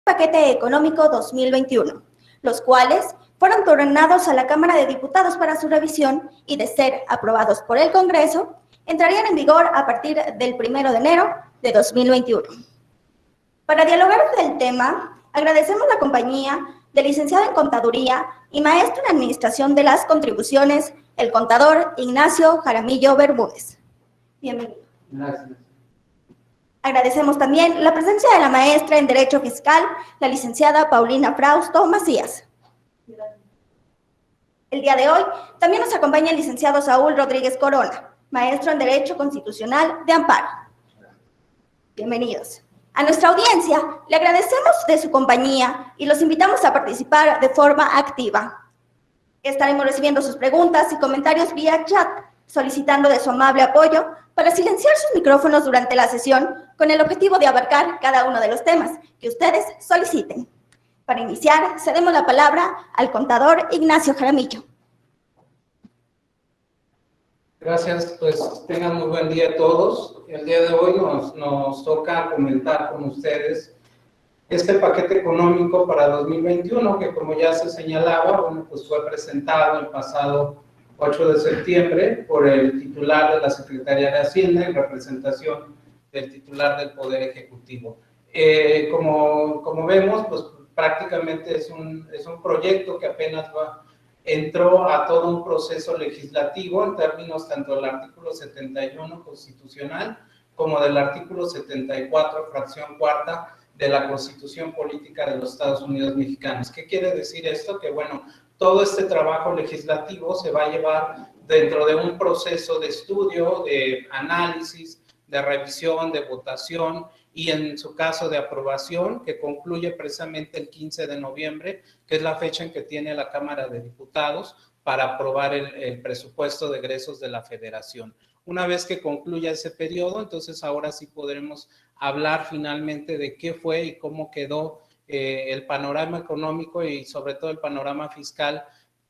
paquete económico 2021, los cuales fueron turnados a la Cámara de Diputados para su revisión y, de ser aprobados por el Congreso, entrarían en vigor a partir del 1 de enero de 2021. Para dialogar del tema, agradecemos la compañía del licenciado en Contaduría y maestro en Administración de las Contribuciones, el contador Ignacio Jaramillo Bermúdez. Bienvenido. Gracias. Agradecemos también la presencia de la maestra en Derecho Fiscal, la licenciada Paulina Frausto Macías. El día de hoy también nos acompaña el licenciado Saúl Rodríguez Corona, maestro en Derecho Constitucional de Amparo. Bienvenidos. A nuestra audiencia le agradecemos de su compañía y los invitamos a participar de forma activa. Estaremos recibiendo sus preguntas y comentarios vía chat, solicitando de su amable apoyo para silenciar sus micrófonos durante la sesión con el objetivo de abarcar cada uno de los temas que ustedes soliciten. Para iniciar, cedemos la palabra al contador Ignacio Jaramillo. Gracias, pues tengan muy buen día a todos. El día de hoy nos toca comentar con ustedes este paquete económico para 2021 que, como ya se señalaba, bueno, pues fue presentado el pasado 8 de septiembre por el titular de la Secretaría de Hacienda en representación del titular del Poder Ejecutivo. Como vemos, pues prácticamente es un proyecto que apenas entró a todo un proceso legislativo en términos tanto del artículo 71 constitucional como del artículo 74, fracción cuarta, de la Constitución Política de los Estados Unidos Mexicanos. ¿Qué quiere decir esto? Que, bueno, todo este trabajo legislativo se va a llevar dentro de un proceso de estudio, de análisis, de revisión, de votación y, en su caso, de aprobación, que concluye precisamente el 15 de noviembre, que es la fecha en que tiene la Cámara de Diputados para aprobar el presupuesto de egresos de la Federación. Una vez que concluya ese periodo, entonces ahora sí podremos hablar finalmente de qué fue y cómo quedó el panorama económico y sobre todo el panorama fiscal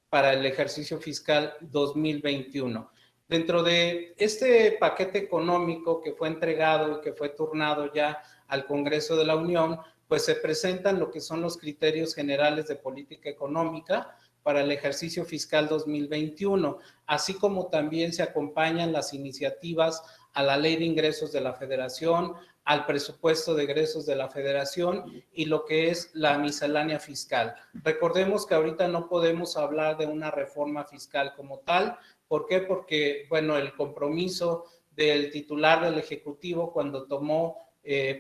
para el ejercicio fiscal 2021. Dentro de este paquete económico que fue entregado y que fue turnado ya al Congreso de la Unión, pues se presentan lo que son los criterios generales de política económica para el ejercicio fiscal 2021, así como también se acompañan las iniciativas a la Ley de Ingresos de la Federación, al presupuesto de egresos de la Federación y lo que es la miscelánea fiscal. Recordemos que ahorita no podemos hablar de una reforma fiscal como tal. ¿Por qué? Porque, bueno, el compromiso del titular del Ejecutivo cuando tomó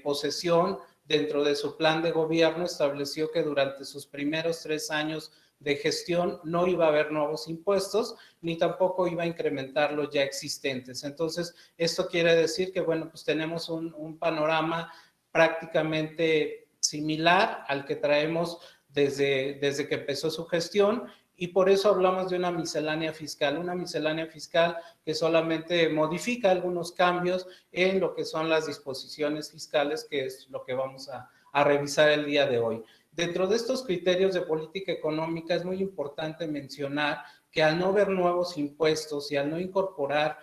posesión dentro de su plan de gobierno estableció que durante sus primeros 3 años de gestión no iba a haber nuevos impuestos ni tampoco iba a incrementar los ya existentes. Entonces, esto quiere decir que, bueno, pues tenemos un panorama prácticamente similar al que traemos desde que empezó su gestión, y por eso hablamos de una miscelánea fiscal que solamente modifica algunos cambios en lo que son las disposiciones fiscales, que es lo que vamos a revisar el día de hoy. Dentro de estos criterios de política económica es muy importante mencionar que al no haber nuevos impuestos y al no incorporar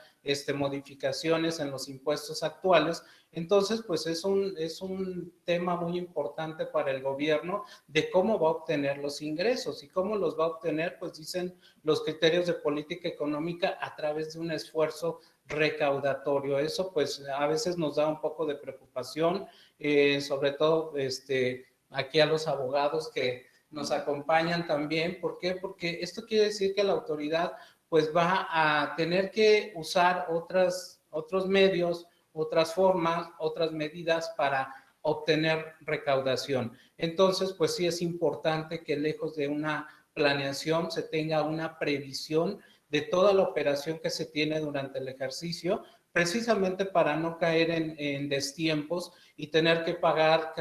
modificaciones en los impuestos actuales, entonces pues es un tema muy importante para el gobierno de cómo va a obtener los ingresos. ¿Y cómo los va a obtener? Pues dicen los criterios de política económica a través de un esfuerzo recaudatorio. Eso pues a veces nos da un poco de preocupación, sobre todo aquí a los abogados que nos acompañan también. ¿Por qué? Porque esto quiere decir que la autoridad pues va a tener que usar otros medios, otras formas, otras medidas para obtener recaudación. Entonces, pues sí es importante que lejos de una planeación se tenga una previsión de toda la operación que se tiene durante el ejercicio, precisamente para no caer en destiempos y tener que pagar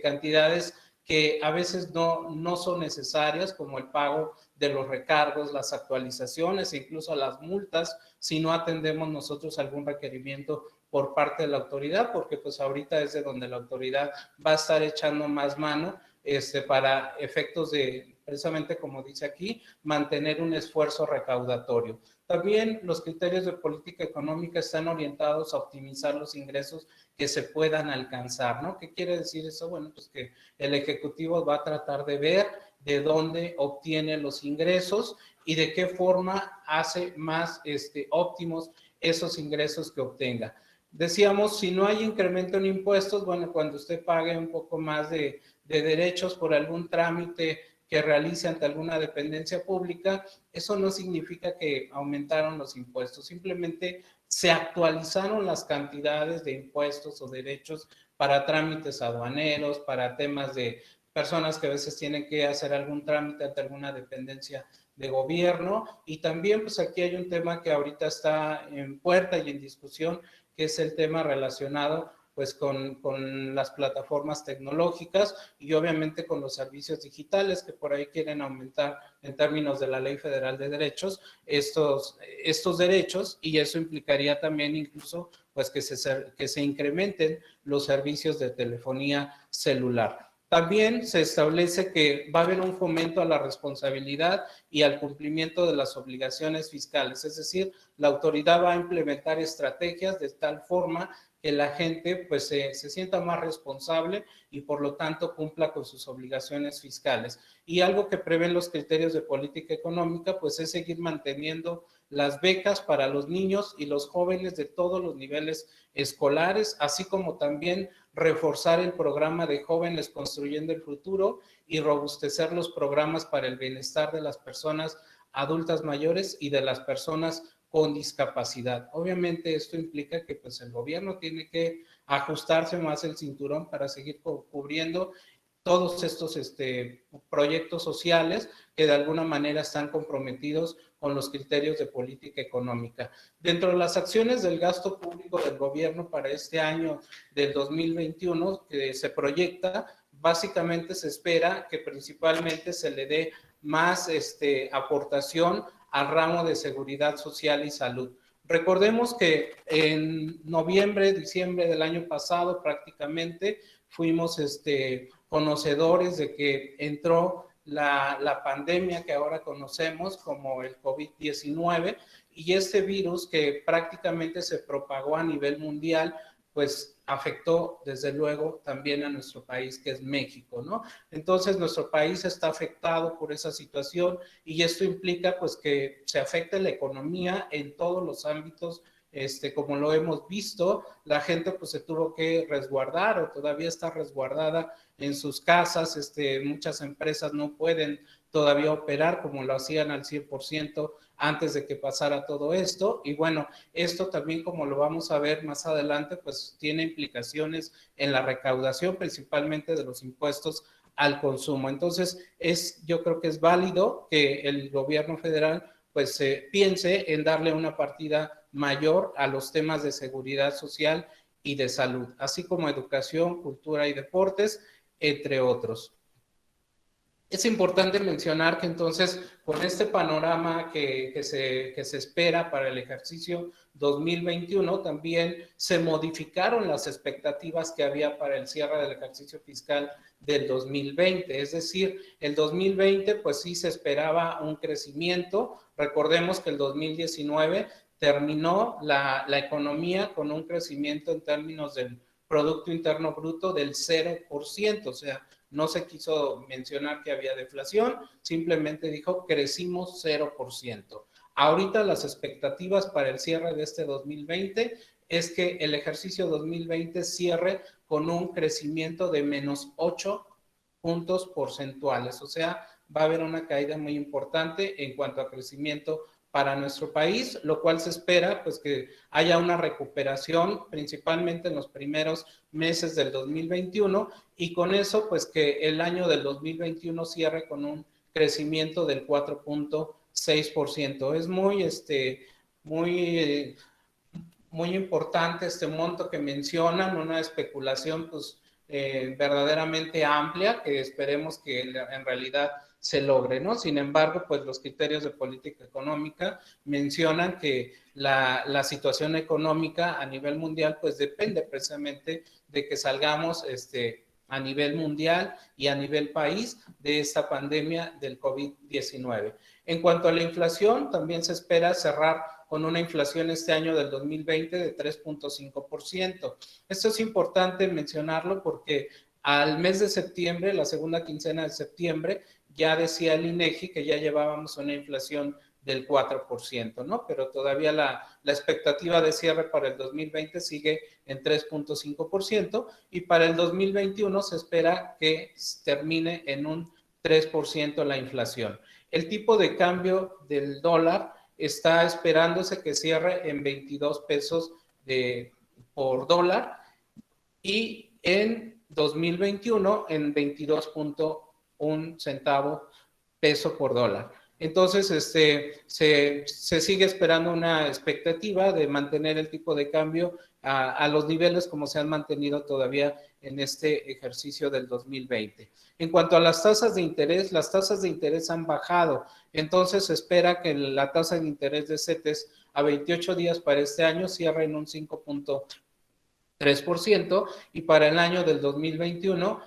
cantidades que a veces no son necesarias, como el pago de los recargos, las actualizaciones e incluso las multas, si no atendemos nosotros algún requerimiento por parte de la autoridad, porque pues ahorita es de donde la autoridad va a estar echando más mano para efectos de, precisamente como dice aquí, mantener un esfuerzo recaudatorio. También los criterios de política económica están orientados a optimizar los ingresos que se puedan alcanzar, ¿no? ¿Qué quiere decir eso? Bueno, pues que el Ejecutivo va a tratar de ver de dónde obtiene los ingresos y de qué forma hace más óptimos esos ingresos que obtenga. Decíamos, si no hay incremento en impuestos, bueno, cuando usted pague un poco más de derechos por algún trámite que realice ante alguna dependencia pública, eso no significa que aumentaron los impuestos, simplemente se actualizaron las cantidades de impuestos o derechos para trámites aduaneros, para temas de personas que a veces tienen que hacer algún trámite ante alguna dependencia de gobierno, y también pues aquí hay un tema que ahorita está en puerta y en discusión, que es el tema relacionado pues con las plataformas tecnológicas y obviamente con los servicios digitales que por ahí quieren aumentar en términos de la Ley Federal de Derechos estos derechos, y eso implicaría también incluso pues que se incrementen los servicios de telefonía celular. También se establece que va a haber un fomento a la responsabilidad y al cumplimiento de las obligaciones fiscales, es decir, la autoridad va a implementar estrategias de tal forma que la gente pues se sienta más responsable y por lo tanto cumpla con sus obligaciones fiscales. Y algo que prevén los criterios de política económica pues es seguir manteniendo las becas para los niños y los jóvenes de todos los niveles escolares, así como también reforzar el programa de Jóvenes Construyendo el Futuro y robustecer los programas para el bienestar de las personas adultas mayores y de las personas con discapacidad. Obviamente esto implica que pues el gobierno tiene que ajustarse más el cinturón para seguir cubriendo todos estos proyectos sociales que de alguna manera están comprometidos con los criterios de política económica. Dentro de las acciones del gasto público del gobierno para este año del 2021 que se proyecta, básicamente se espera que principalmente se le dé más aportación al ramo de seguridad social y salud. Recordemos que en noviembre, diciembre del año pasado prácticamente fuimos conocedores de que entró la pandemia que ahora conocemos como el COVID-19, y este virus que prácticamente se propagó a nivel mundial, pues afectó desde luego también a nuestro país, que es México, ¿no? Entonces nuestro país está afectado por esa situación y esto implica pues que se afecte la economía en todos los ámbitos. Como lo hemos visto, la gente pues se tuvo que resguardar o todavía está resguardada en sus casas. Muchas empresas no pueden todavía operar como lo hacían al 100% antes de que pasara todo esto. Y bueno, esto también, como lo vamos a ver más adelante, pues tiene implicaciones en la recaudación, principalmente de los impuestos al consumo. Entonces, yo creo que es válido que el gobierno federal pues piense en darle una partida mayor a los temas de seguridad social y de salud, así como educación, cultura y deportes, entre otros. Es importante mencionar que entonces con este panorama que se espera para el ejercicio 2021, también se modificaron las expectativas que había para el cierre del ejercicio fiscal del 2020. Es decir, el 2020 pues sí se esperaba un crecimiento. Recordemos que el 2019 terminó la economía con un crecimiento en términos del Producto Interno Bruto del 0%, o sea, no se quiso mencionar que había deflación, simplemente dijo crecimos 0%. Ahorita las expectativas para el cierre de este 2020 es que el ejercicio 2020 cierre con un crecimiento de menos 8 puntos porcentuales, o sea, va a haber una caída muy importante en cuanto a crecimiento para nuestro país, lo cual se espera pues que haya una recuperación principalmente en los primeros meses del 2021 y con eso pues que el año del 2021 cierre con un crecimiento del 4.6%. Es muy importante este monto que mencionan, una especulación pues verdaderamente amplia que esperemos que en realidad se logre, ¿no? Sin embargo, pues los criterios de política económica mencionan que la situación económica a nivel mundial pues depende precisamente de que salgamos a nivel mundial y a nivel país de esta pandemia del COVID-19. En cuanto a la inflación, también se espera cerrar con una inflación este año del 2020 de 3.5%. Esto es importante mencionarlo porque al mes de septiembre, la segunda quincena de septiembre, ya decía el INEGI que ya llevábamos una inflación del 4%, ¿no? Pero todavía la expectativa de cierre para el 2020 sigue en 3.5% y para el 2021 se espera que termine en un 3% la inflación. El tipo de cambio del dólar está esperándose que cierre en 22 pesos por dólar y en 2021 en 22.1 centavo peso por dólar. Entonces, se sigue esperando una expectativa de mantener el tipo de cambio a los niveles como se han mantenido todavía en este ejercicio del 2020. En cuanto a las tasas de interés han bajado. Entonces, se espera que la tasa de interés de CETES a 28 días para este año cierre en un 5.3% y para el año del 2021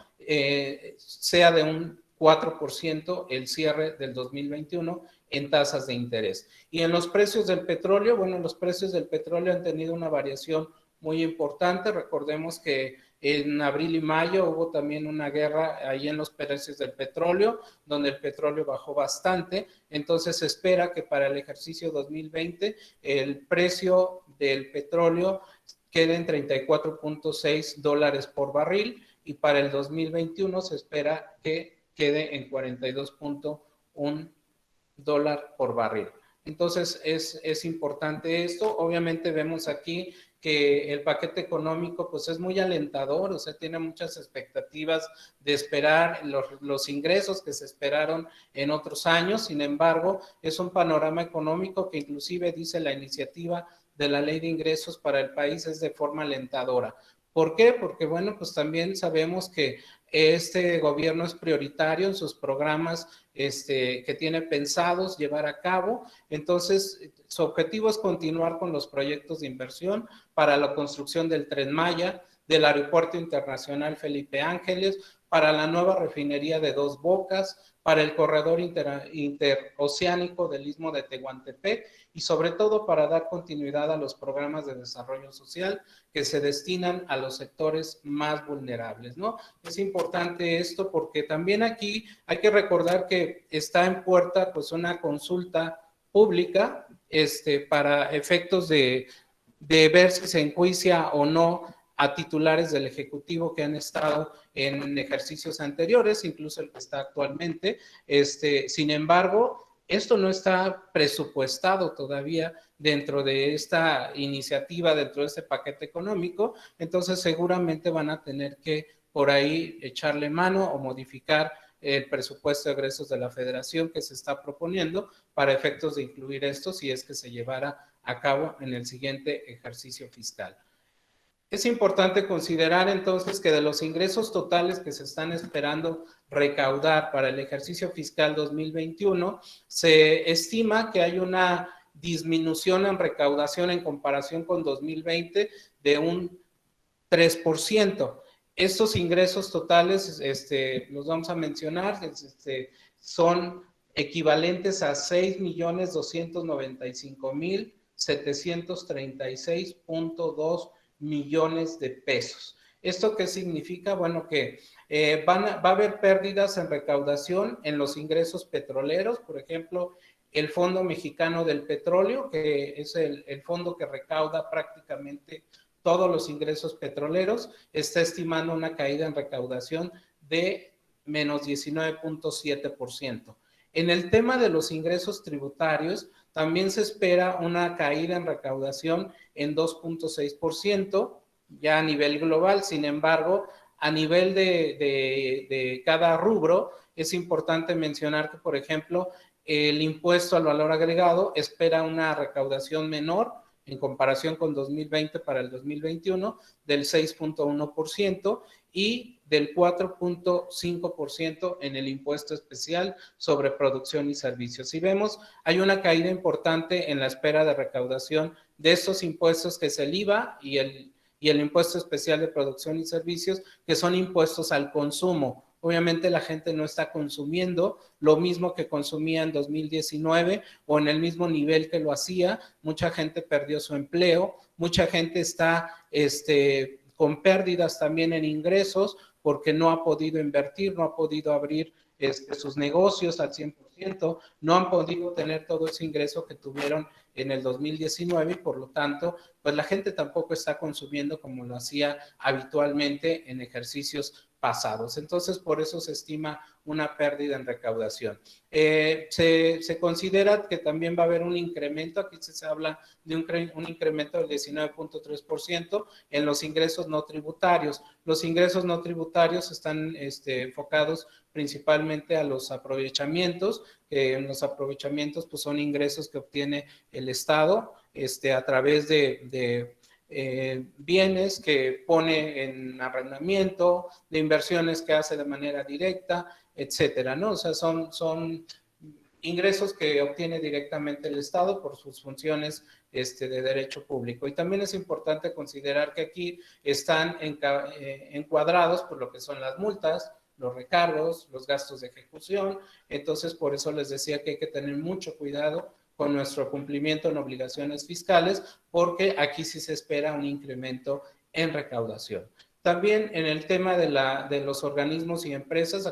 sea de un 4% el cierre del 2021 en tasas de interés. Y en los precios del petróleo, bueno, los precios del petróleo han tenido una variación muy importante. Recordemos que en abril y mayo hubo también una guerra ahí en los precios del petróleo, donde el petróleo bajó bastante. Entonces se espera que para el ejercicio 2020 el precio del petróleo quede en $34.6 por barril y para el 2021 se espera que quede en $42.1 por barril. Entonces es importante esto. Obviamente vemos aquí que el paquete económico pues es muy alentador, o sea, tiene muchas expectativas de esperar los ingresos que se esperaron en otros años. Sin embargo, es un panorama económico que inclusive dice la iniciativa de la ley de ingresos para el país es de forma alentadora. ¿Por qué? Porque, bueno, pues también sabemos que este gobierno es prioritario en sus programas que tiene pensados llevar a cabo. Entonces, su objetivo es continuar con los proyectos de inversión para la construcción del Tren Maya, del Aeropuerto Internacional Felipe Ángeles, para la nueva refinería de Dos Bocas, para el corredor interoceánico del Istmo de Tehuantepec y sobre todo para dar continuidad a los programas de desarrollo social que se destinan a los sectores más vulnerables, ¿no? Es importante esto porque también aquí hay que recordar que está en puerta pues una consulta pública para efectos de ver si se enjuicia o no a titulares del Ejecutivo que han estado en ejercicios anteriores, incluso el que está actualmente. Sin embargo, esto no está presupuestado todavía dentro de esta iniciativa, dentro de este paquete económico, entonces seguramente van a tener que por ahí echarle mano o modificar el presupuesto de egresos de la Federación que se está proponiendo para efectos de incluir esto si es que se llevara a cabo en el siguiente ejercicio fiscal. Es importante considerar entonces que de los ingresos totales que se están esperando recaudar para el ejercicio fiscal 2021, se estima que hay una disminución en recaudación en comparación con 2020 de un 3%. Estos ingresos totales, los vamos a mencionar, son equivalentes a 6.295.736.2 millones de pesos. ¿Esto qué significa? Bueno, que va a haber pérdidas en recaudación en los ingresos petroleros, por ejemplo, el Fondo Mexicano del Petróleo, que es el fondo que recauda prácticamente todos los ingresos petroleros, está estimando una caída en recaudación de menos 19.7%. En el tema de los ingresos tributarios, también se espera una caída en recaudación en 2.6%, ya a nivel global. Sin embargo, a nivel de cada rubro, es importante mencionar que, por ejemplo, el impuesto al valor agregado espera una recaudación menor en comparación con 2020 para el 2021 del 6.1% y del 4.5% en el impuesto especial sobre producción y servicios. Si vemos, hay una caída importante en la espera de recaudación de estos impuestos, que es el IVA y el impuesto especial de producción y servicios, que son impuestos al consumo. obviamente la gente no está consumiendo lo mismo que consumía en 2019 o en el mismo nivel que lo hacía, mucha gente perdió su empleo, mucha gente está con pérdidas también en ingresos porque no ha podido invertir, no ha podido abrir sus negocios al 100%, no han podido tener todo ese ingreso que tuvieron en el 2019 y por lo tanto, pues la gente tampoco está consumiendo como lo hacía habitualmente en ejercicios pasados. Entonces, por eso se estima una pérdida en recaudación. Se considera que también va a haber un incremento, aquí se habla de un incremento del 19.3% en los ingresos no tributarios. Los ingresos no tributarios están enfocados principalmente a los aprovechamientos, que los aprovechamientos pues son ingresos que obtiene el Estado a través de bienes que pone en arrendamiento, de inversiones que hace de manera directa, etcétera, ¿no? O sea, son ingresos que obtiene directamente el Estado por sus funciones de derecho público. Y también es importante considerar que aquí están encuadrados por lo que son las multas, los recargos, los gastos de ejecución. Entonces, por eso les decía que hay que tener mucho cuidado con nuestro cumplimiento en obligaciones fiscales, porque aquí sí se espera un incremento en recaudación. También en el tema de los organismos y empresas,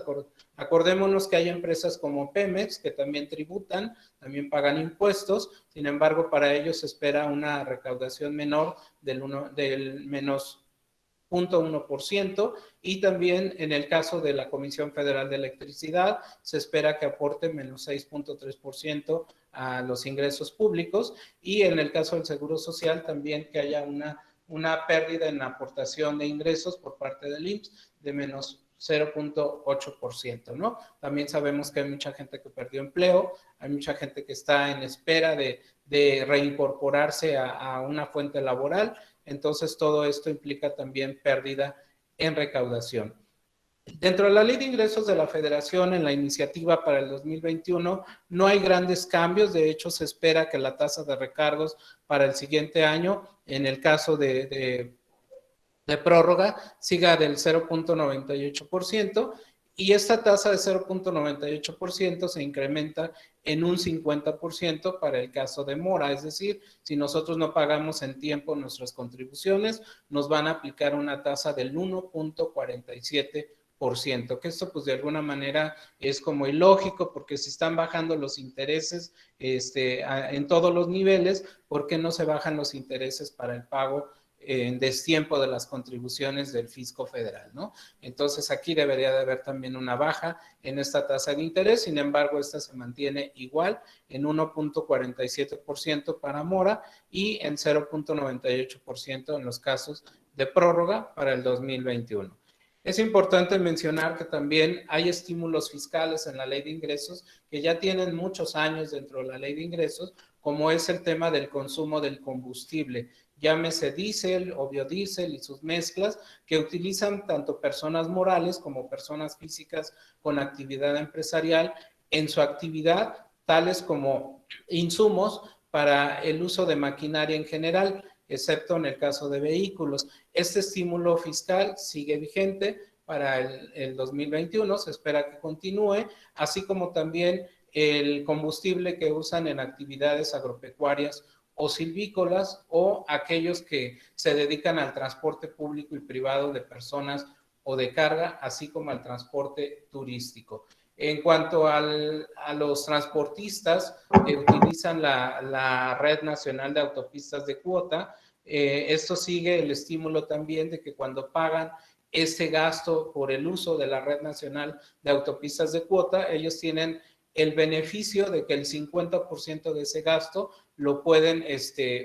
acordémonos que hay empresas como Pemex que también tributan, también pagan impuestos, sin embargo, para ellos se espera una recaudación menor del menos 0.1%, y también en el caso de la Comisión Federal de Electricidad se espera que aporte menos 6.3% a los ingresos públicos, y en el caso del Seguro Social también que haya una pérdida en la aportación de ingresos por parte del IMSS de menos 0.8%, ¿no? También sabemos que hay mucha gente que perdió empleo, hay mucha gente que está en espera de reincorporarse a una fuente laboral, entonces todo esto implica también pérdida en recaudación. Dentro de la Ley de Ingresos de la Federación, en la iniciativa para el 2021, no hay grandes cambios. De hecho, se espera que la tasa de recargos para el siguiente año, en el caso de prórroga, siga del 0.98%, y esta tasa de 0.98% se incrementa en un 50% para el caso de mora. Es decir, si nosotros no pagamos en tiempo nuestras contribuciones, nos van a aplicar una tasa del 1.47%, que esto pues de alguna manera es como ilógico, porque si están bajando los intereses en todos los niveles, ¿por qué no se bajan los intereses para el pago en destiempo de las contribuciones del fisco federal, ¿no? Entonces aquí debería de haber también una baja en esta tasa de interés, sin embargo esta se mantiene igual en 1.47% para mora y en 0.98% en los casos de prórroga para el 2021. Es importante mencionar que también hay estímulos fiscales en la Ley de Ingresos que ya tienen muchos años dentro de la Ley de Ingresos, como es el tema del consumo del combustible. Llámese diésel o biodiesel y sus mezclas, que utilizan tanto personas morales como personas físicas con actividad empresarial en su actividad, tales como insumos para el uso de maquinaria en general, excepto en el caso de vehículos. Este estímulo fiscal sigue vigente para el 2021, se espera que continúe, así como también el combustible que usan en actividades agropecuarias o silvícolas, o aquellos que se dedican al transporte público y privado de personas o de carga, así como al transporte turístico. En cuanto a los transportistas que utilizan la Red Nacional de Autopistas de Cuota, esto sigue el estímulo también de que cuando pagan ese gasto por el uso de la Red Nacional de Autopistas de Cuota, ellos tienen el beneficio de que el 50% de ese gasto lo pueden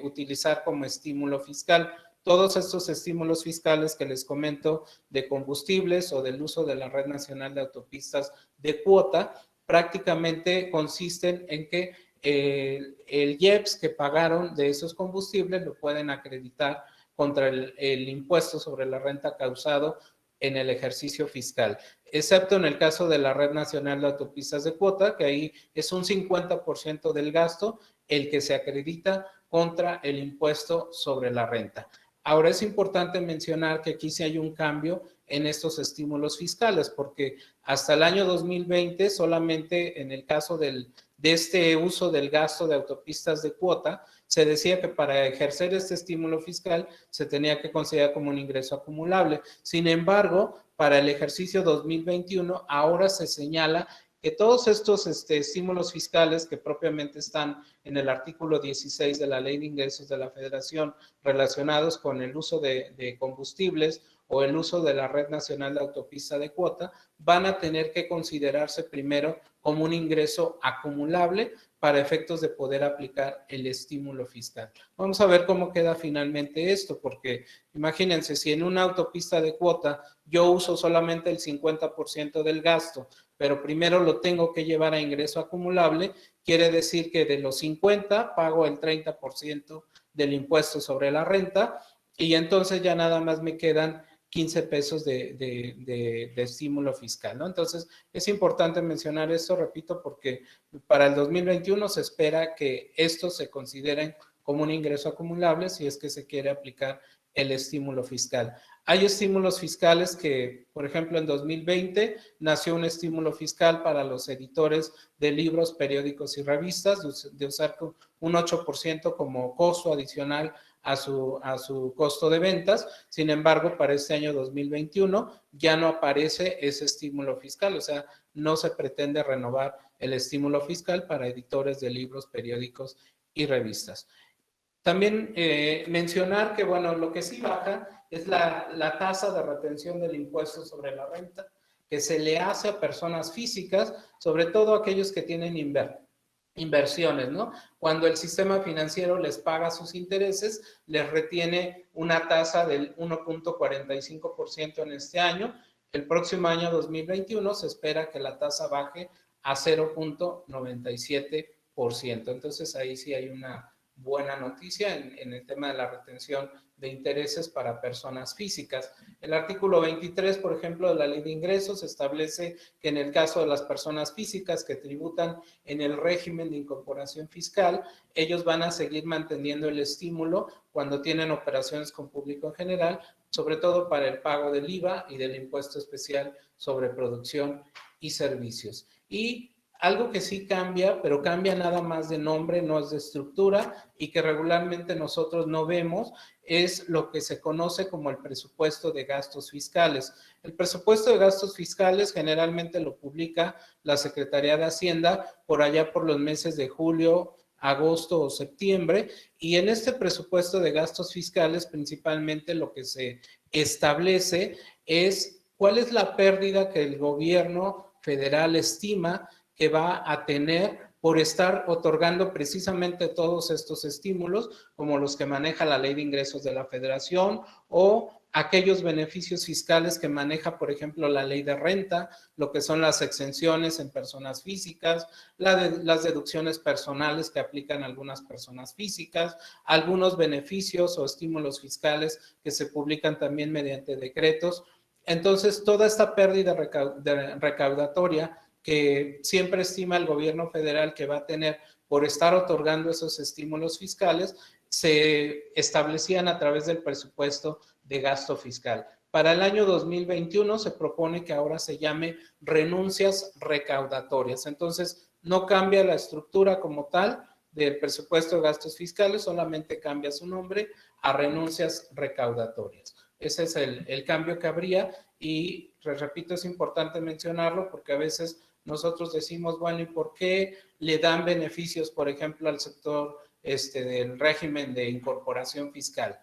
utilizar como estímulo fiscal. Todos estos estímulos fiscales que les comento de combustibles o del uso de la Red Nacional de Autopistas de Cuota prácticamente consisten en que el IEPS que pagaron de esos combustibles lo pueden acreditar contra el impuesto sobre la renta causado en el ejercicio fiscal, excepto en el caso de la Red Nacional de Autopistas de Cuota, que ahí es un 50% del gasto el que se acredita contra el impuesto sobre la renta. Ahora es importante mencionar que aquí sí hay un cambio en estos estímulos fiscales, porque hasta el año 2020 solamente en el caso de este uso del gasto de autopistas de cuota, se decía que para ejercer este estímulo fiscal se tenía que considerar como un ingreso acumulable. Sin embargo, para el ejercicio 2021, ahora se señala que todos estos estímulos fiscales que propiamente están en el artículo 16 de la Ley de Ingresos de la Federación relacionados con el uso de combustibles o el uso de la Red Nacional de Autopista de Cuota, van a tener que considerarse primero como un ingreso acumulable para efectos de poder aplicar el estímulo fiscal. Vamos a ver cómo queda finalmente esto, porque imagínense, si en una autopista de cuota yo uso solamente el 50% del gasto, pero primero lo tengo que llevar a ingreso acumulable, quiere decir que de los 50 pago el 30% del impuesto sobre la renta y entonces ya nada más me quedan 15 pesos de estímulo fiscal, ¿no? Entonces, es importante mencionar esto, repito, porque para el 2021 se espera que estos se consideren como un ingreso acumulable si es que se quiere aplicar el estímulo fiscal. Hay estímulos fiscales que, por ejemplo, en 2020 nació un estímulo fiscal para los editores de libros, periódicos y revistas de usar un 8% como costo adicional a su costo de ventas. Sin embargo, para este año 2021 ya no aparece ese estímulo fiscal, o sea, no se pretende renovar el estímulo fiscal para editores de libros, periódicos y revistas. También mencionar que, bueno, lo que sí baja es la tasa de retención del impuesto sobre la renta que se le hace a personas físicas, sobre todo aquellos que tienen inversiones, ¿no? Cuando el sistema financiero les paga sus intereses, les retiene una tasa del 1.45% en este año. El próximo año 2021 se espera que la tasa baje a 0.97%. Entonces ahí sí hay una buena noticia en el tema de la retención de intereses para personas físicas. El artículo 23, por ejemplo, de la Ley de Ingresos establece que en el caso de las personas físicas que tributan en el régimen de incorporación fiscal, ellos van a seguir manteniendo el estímulo cuando tienen operaciones con público en general, sobre todo para el pago del IVA y del impuesto especial sobre producción y servicios. Y algo que sí cambia, pero cambia nada más de nombre, no es de estructura y que regularmente nosotros no vemos, es lo que se conoce como el presupuesto de gastos fiscales. El presupuesto de gastos fiscales generalmente lo publica la Secretaría de Hacienda por allá por los meses de julio, agosto o septiembre, y en este presupuesto de gastos fiscales principalmente lo que se establece es cuál es la pérdida que el gobierno federal estima que va a tener por estar otorgando precisamente todos estos estímulos, como los que maneja la Ley de Ingresos de la Federación o aquellos beneficios fiscales que maneja, por ejemplo, la Ley de Renta, lo que son las exenciones en personas físicas, las deducciones personales que aplican algunas personas físicas, algunos beneficios o estímulos fiscales que se publican también mediante decretos. Entonces, toda esta pérdida recaudatoria que siempre estima el gobierno federal que va a tener por estar otorgando esos estímulos fiscales, se establecían a través del presupuesto de gasto fiscal. Para el año 2021 se propone que ahora se llame renuncias recaudatorias. Entonces, no cambia la estructura como tal del presupuesto de gastos fiscales, solamente cambia su nombre a renuncias recaudatorias. Ese es el cambio que habría y, repito, es importante mencionarlo porque a veces nosotros decimos, bueno, ¿y por qué le dan beneficios, por ejemplo, al sector del régimen de incorporación fiscal?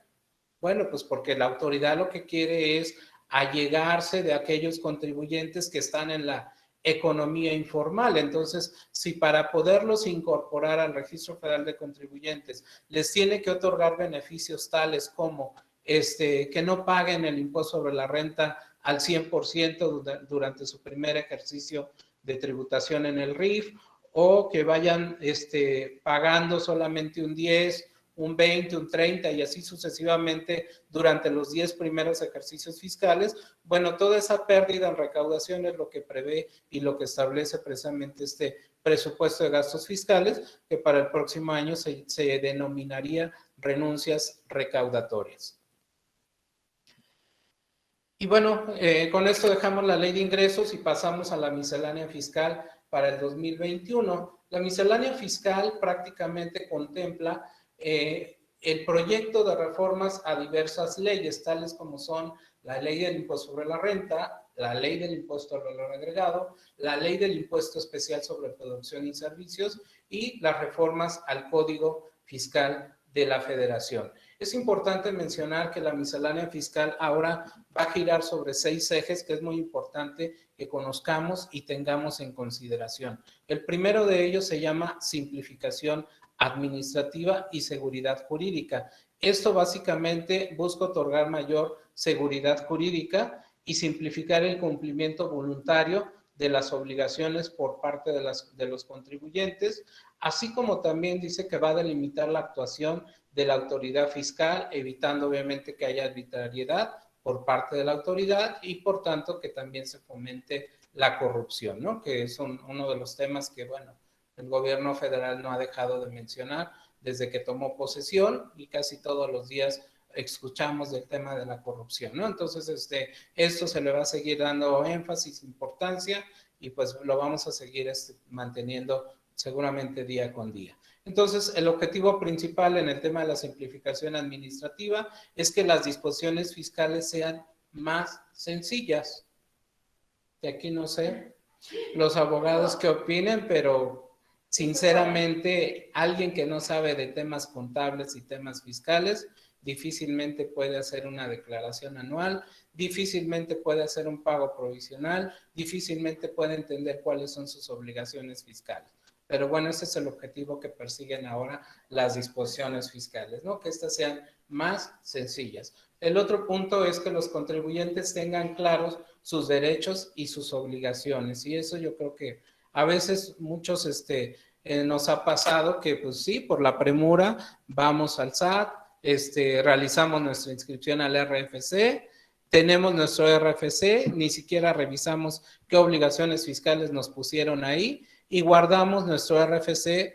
Bueno, pues porque la autoridad lo que quiere es allegarse de aquellos contribuyentes que están en la economía informal. Entonces, si para poderlos incorporar al Registro Federal de Contribuyentes les tiene que otorgar beneficios tales como que no paguen el impuesto sobre la renta al 100% durante su primer ejercicio de tributación en el RIF, o que vayan pagando solamente un 10, un 20, un 30 y así sucesivamente durante los 10 primeros ejercicios fiscales. Bueno, toda esa pérdida en recaudación es lo que prevé y lo que establece precisamente este presupuesto de gastos fiscales, que para el próximo año se denominaría renuncias recaudatorias. Y bueno, con esto dejamos la ley de ingresos y pasamos a la miscelánea fiscal para el 2021. La miscelánea fiscal prácticamente contempla el proyecto de reformas a diversas leyes, tales como son la ley del impuesto sobre la renta, la ley del impuesto al valor agregado, la ley del impuesto especial sobre producción y servicios y las reformas al Código Fiscal de la Federación. Es importante mencionar que la miscelánea fiscal ahora va a girar sobre 6 ejes, que es muy importante que conozcamos y tengamos en consideración. El primero de ellos se llama simplificación administrativa y seguridad jurídica. Esto básicamente busca otorgar mayor seguridad jurídica y simplificar el cumplimiento voluntario de las obligaciones por parte de los contribuyentes, así como también dice que va a delimitar la actuación de la autoridad fiscal, evitando obviamente que haya arbitrariedad por parte de la autoridad y por tanto que también se fomente la corrupción, ¿no? Que es uno de los temas que, bueno, el gobierno federal no ha dejado de mencionar desde que tomó posesión y casi todos los días escuchamos del tema de la corrupción, ¿no? Entonces, esto se le va a seguir dando énfasis, importancia y pues lo vamos a seguir manteniendo seguramente día con día. Entonces, el objetivo principal en el tema de la simplificación administrativa es que las disposiciones fiscales sean más sencillas. Y aquí no sé los abogados qué opinen, pero sinceramente, alguien que no sabe de temas contables y temas fiscales, difícilmente puede hacer una declaración anual, difícilmente puede hacer un pago provisional, difícilmente puede entender cuáles son sus obligaciones fiscales. Pero bueno, ese es el objetivo que persiguen ahora las disposiciones fiscales, ¿no? Que estas sean más sencillas. El otro punto es que los contribuyentes tengan claros sus derechos y sus obligaciones. Y eso yo creo que a veces muchos nos ha pasado que pues sí, por la premura vamos al SAT, realizamos nuestra inscripción al RFC, tenemos nuestro RFC, ni siquiera revisamos qué obligaciones fiscales nos pusieron ahí y guardamos nuestro RFC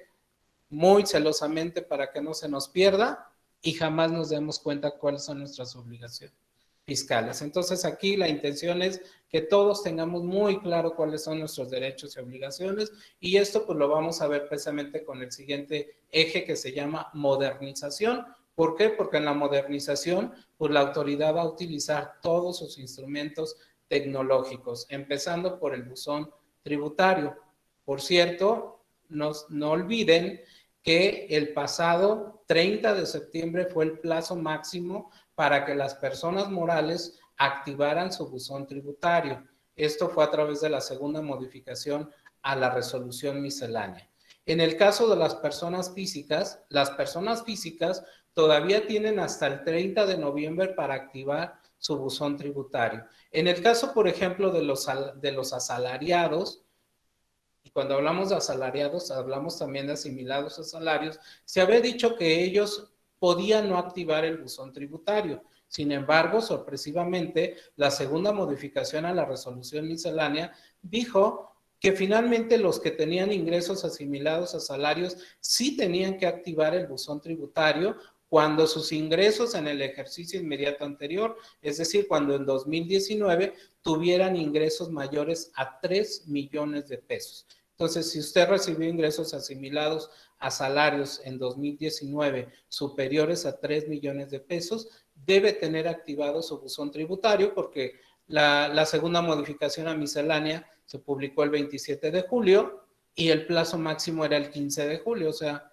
muy celosamente para que no se nos pierda y jamás nos demos cuenta cuáles son nuestras obligaciones fiscales. Entonces aquí la intención es que todos tengamos muy claro cuáles son nuestros derechos y obligaciones y esto pues lo vamos a ver precisamente con el siguiente eje que se llama modernización. ¿Por qué? Porque en la modernización pues la autoridad va a utilizar todos sus instrumentos tecnológicos, empezando por el buzón tributario. Por cierto, no olviden que el pasado 30 de septiembre fue el plazo máximo para que las personas morales activaran su buzón tributario. Esto fue a través de la segunda modificación a la resolución miscelánea. En el caso de las personas físicas todavía tienen hasta el 30 de noviembre para activar su buzón tributario. En el caso, por ejemplo, de los asalariados, y cuando hablamos de asalariados, hablamos también de asimilados a salarios, se había dicho que ellos podían no activar el buzón tributario. Sin embargo, sorpresivamente, la segunda modificación a la resolución miscelánea dijo que finalmente los que tenían ingresos asimilados a salarios sí tenían que activar el buzón tributario cuando sus ingresos en el ejercicio inmediato anterior, es decir, cuando en 2019 tuvieran ingresos mayores a 3 millones de pesos. Entonces, si usted recibió ingresos asimilados a salarios en 2019 superiores a 3 millones de pesos, debe tener activado su buzón tributario porque la segunda modificación a miscelánea se publicó el 27 de julio y el plazo máximo era el 15 de julio, o sea,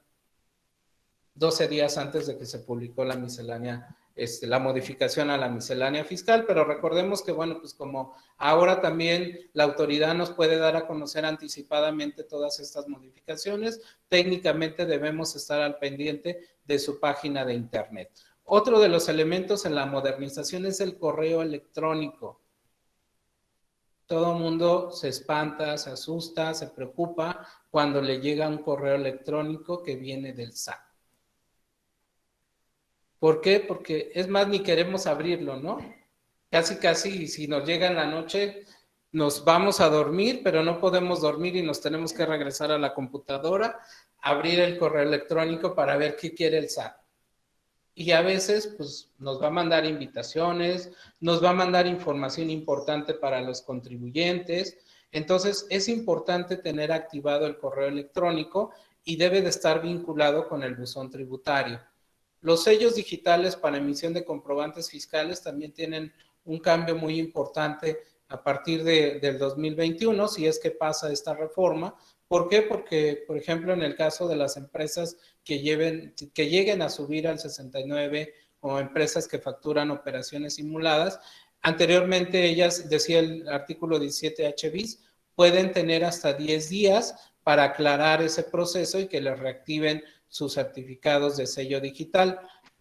12 días antes de que se publicó la miscelánea, la modificación a la miscelánea fiscal, pero recordemos que, bueno, pues como ahora también la autoridad nos puede dar a conocer anticipadamente todas estas modificaciones, técnicamente debemos estar al pendiente de su página de internet. Otro de los elementos en la modernización es el correo electrónico. Todo el mundo se espanta, se asusta, se preocupa cuando le llega un correo electrónico que viene del SAT. ¿Por qué? Porque es más, ni queremos abrirlo, ¿no? Casi, si nos llega en la noche, nos vamos a dormir, pero no podemos dormir y nos tenemos que regresar a la computadora, abrir el correo electrónico para ver qué quiere el SAT. y a veces pues nos va a mandar invitaciones, nos va a mandar información importante para los contribuyentes. Entonces es importante tener activado el correo electrónico y debe de estar vinculado con el buzón tributario. Los sellos digitales para emisión de comprobantes fiscales también tienen un cambio muy importante a partir del 2021, si es que pasa esta reforma. ¿Por qué? Porque, por ejemplo, en el caso de las empresas que lleguen a subir al 69 o empresas que facturan operaciones simuladas, anteriormente ellas, decía el artículo 17H bis, pueden tener hasta 10 días para aclarar ese proceso y que les reactiven sus certificados de sello digital.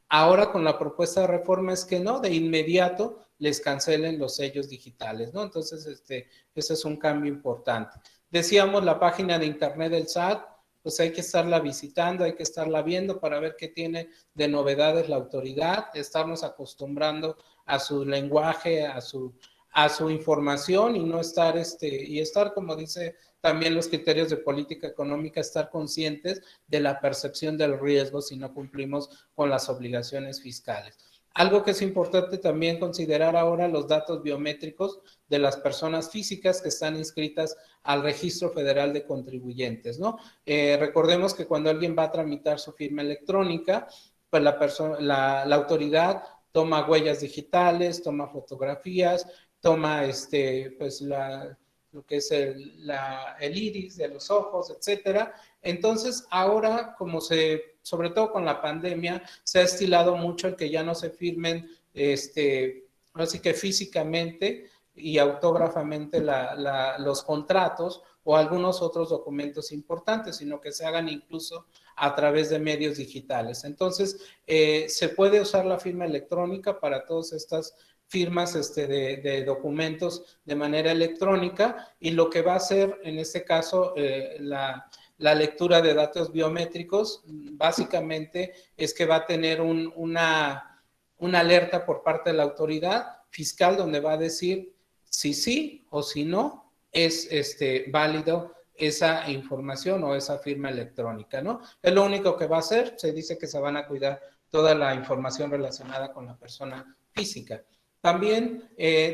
Ahora con la propuesta de reforma es que no, de inmediato les cancelen los sellos digitales, ¿no? Entonces, ese es un cambio importante. Decíamos la página de internet del SAT, pues hay que estarla visitando, hay que estarla viendo para ver qué tiene de novedades la autoridad, estarnos acostumbrando a su lenguaje, a su información y no estar, y estar, como dice también los criterios de política económica, estar conscientes de la percepción del riesgo si no cumplimos con las obligaciones fiscales. Algo que es importante también considerar ahora, los datos biométricos de las personas físicas que están inscritas al Registro Federal de Contribuyentes, ¿no? Recordemos que cuando alguien va a tramitar su firma electrónica, pues la autoridad toma huellas digitales, toma fotografías, toma pues lo que es el iris de los ojos, etcétera. Entonces, ahora, sobre todo con la pandemia, se ha estilado mucho el que ya no se firmen, así que físicamente y autógrafamente los contratos o algunos otros documentos importantes, sino que se hagan incluso a través de medios digitales. Entonces, se puede usar la firma electrónica para todas estas firmas de documentos de manera electrónica, y lo que va a hacer en este caso la lectura de datos biométricos básicamente es que va a tener una alerta por parte de la autoridad fiscal donde va a decir si sí o si no es válido esa información o esa firma electrónica, ¿no? Es lo único que va a hacer. Se dice que se van a cuidar toda la información relacionada con la persona física. También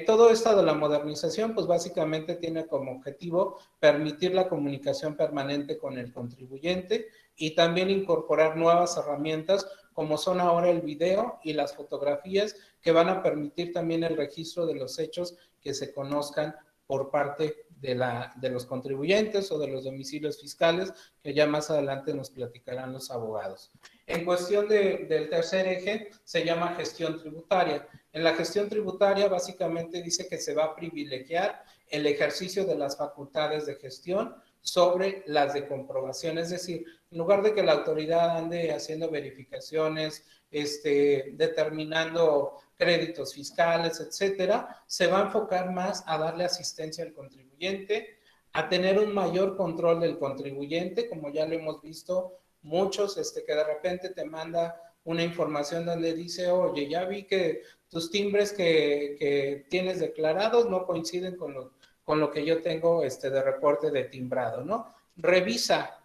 todo esto de la modernización, pues básicamente tiene como objetivo permitir la comunicación permanente con el contribuyente y también incorporar nuevas herramientas como son ahora el video y las fotografías, que van a permitir también el registro de los hechos que se conozcan por parte de los contribuyentes o de los domicilios fiscales, que ya más adelante nos platicarán los abogados. En cuestión del tercer eje, se llama gestión tributaria. En la gestión tributaria básicamente dice que se va a privilegiar el ejercicio de las facultades de gestión sobre las de comprobación, es decir, en lugar de que la autoridad ande haciendo verificaciones, determinando créditos fiscales, etcétera, se va a enfocar más a darle asistencia al contribuyente, a tener un mayor control del contribuyente, como ya lo hemos visto muchos, que de repente te manda una información donde dice, oye, ya vi que tus timbres que tienes declarados no coinciden con lo que yo tengo de reporte de timbrado, ¿no? Revisa.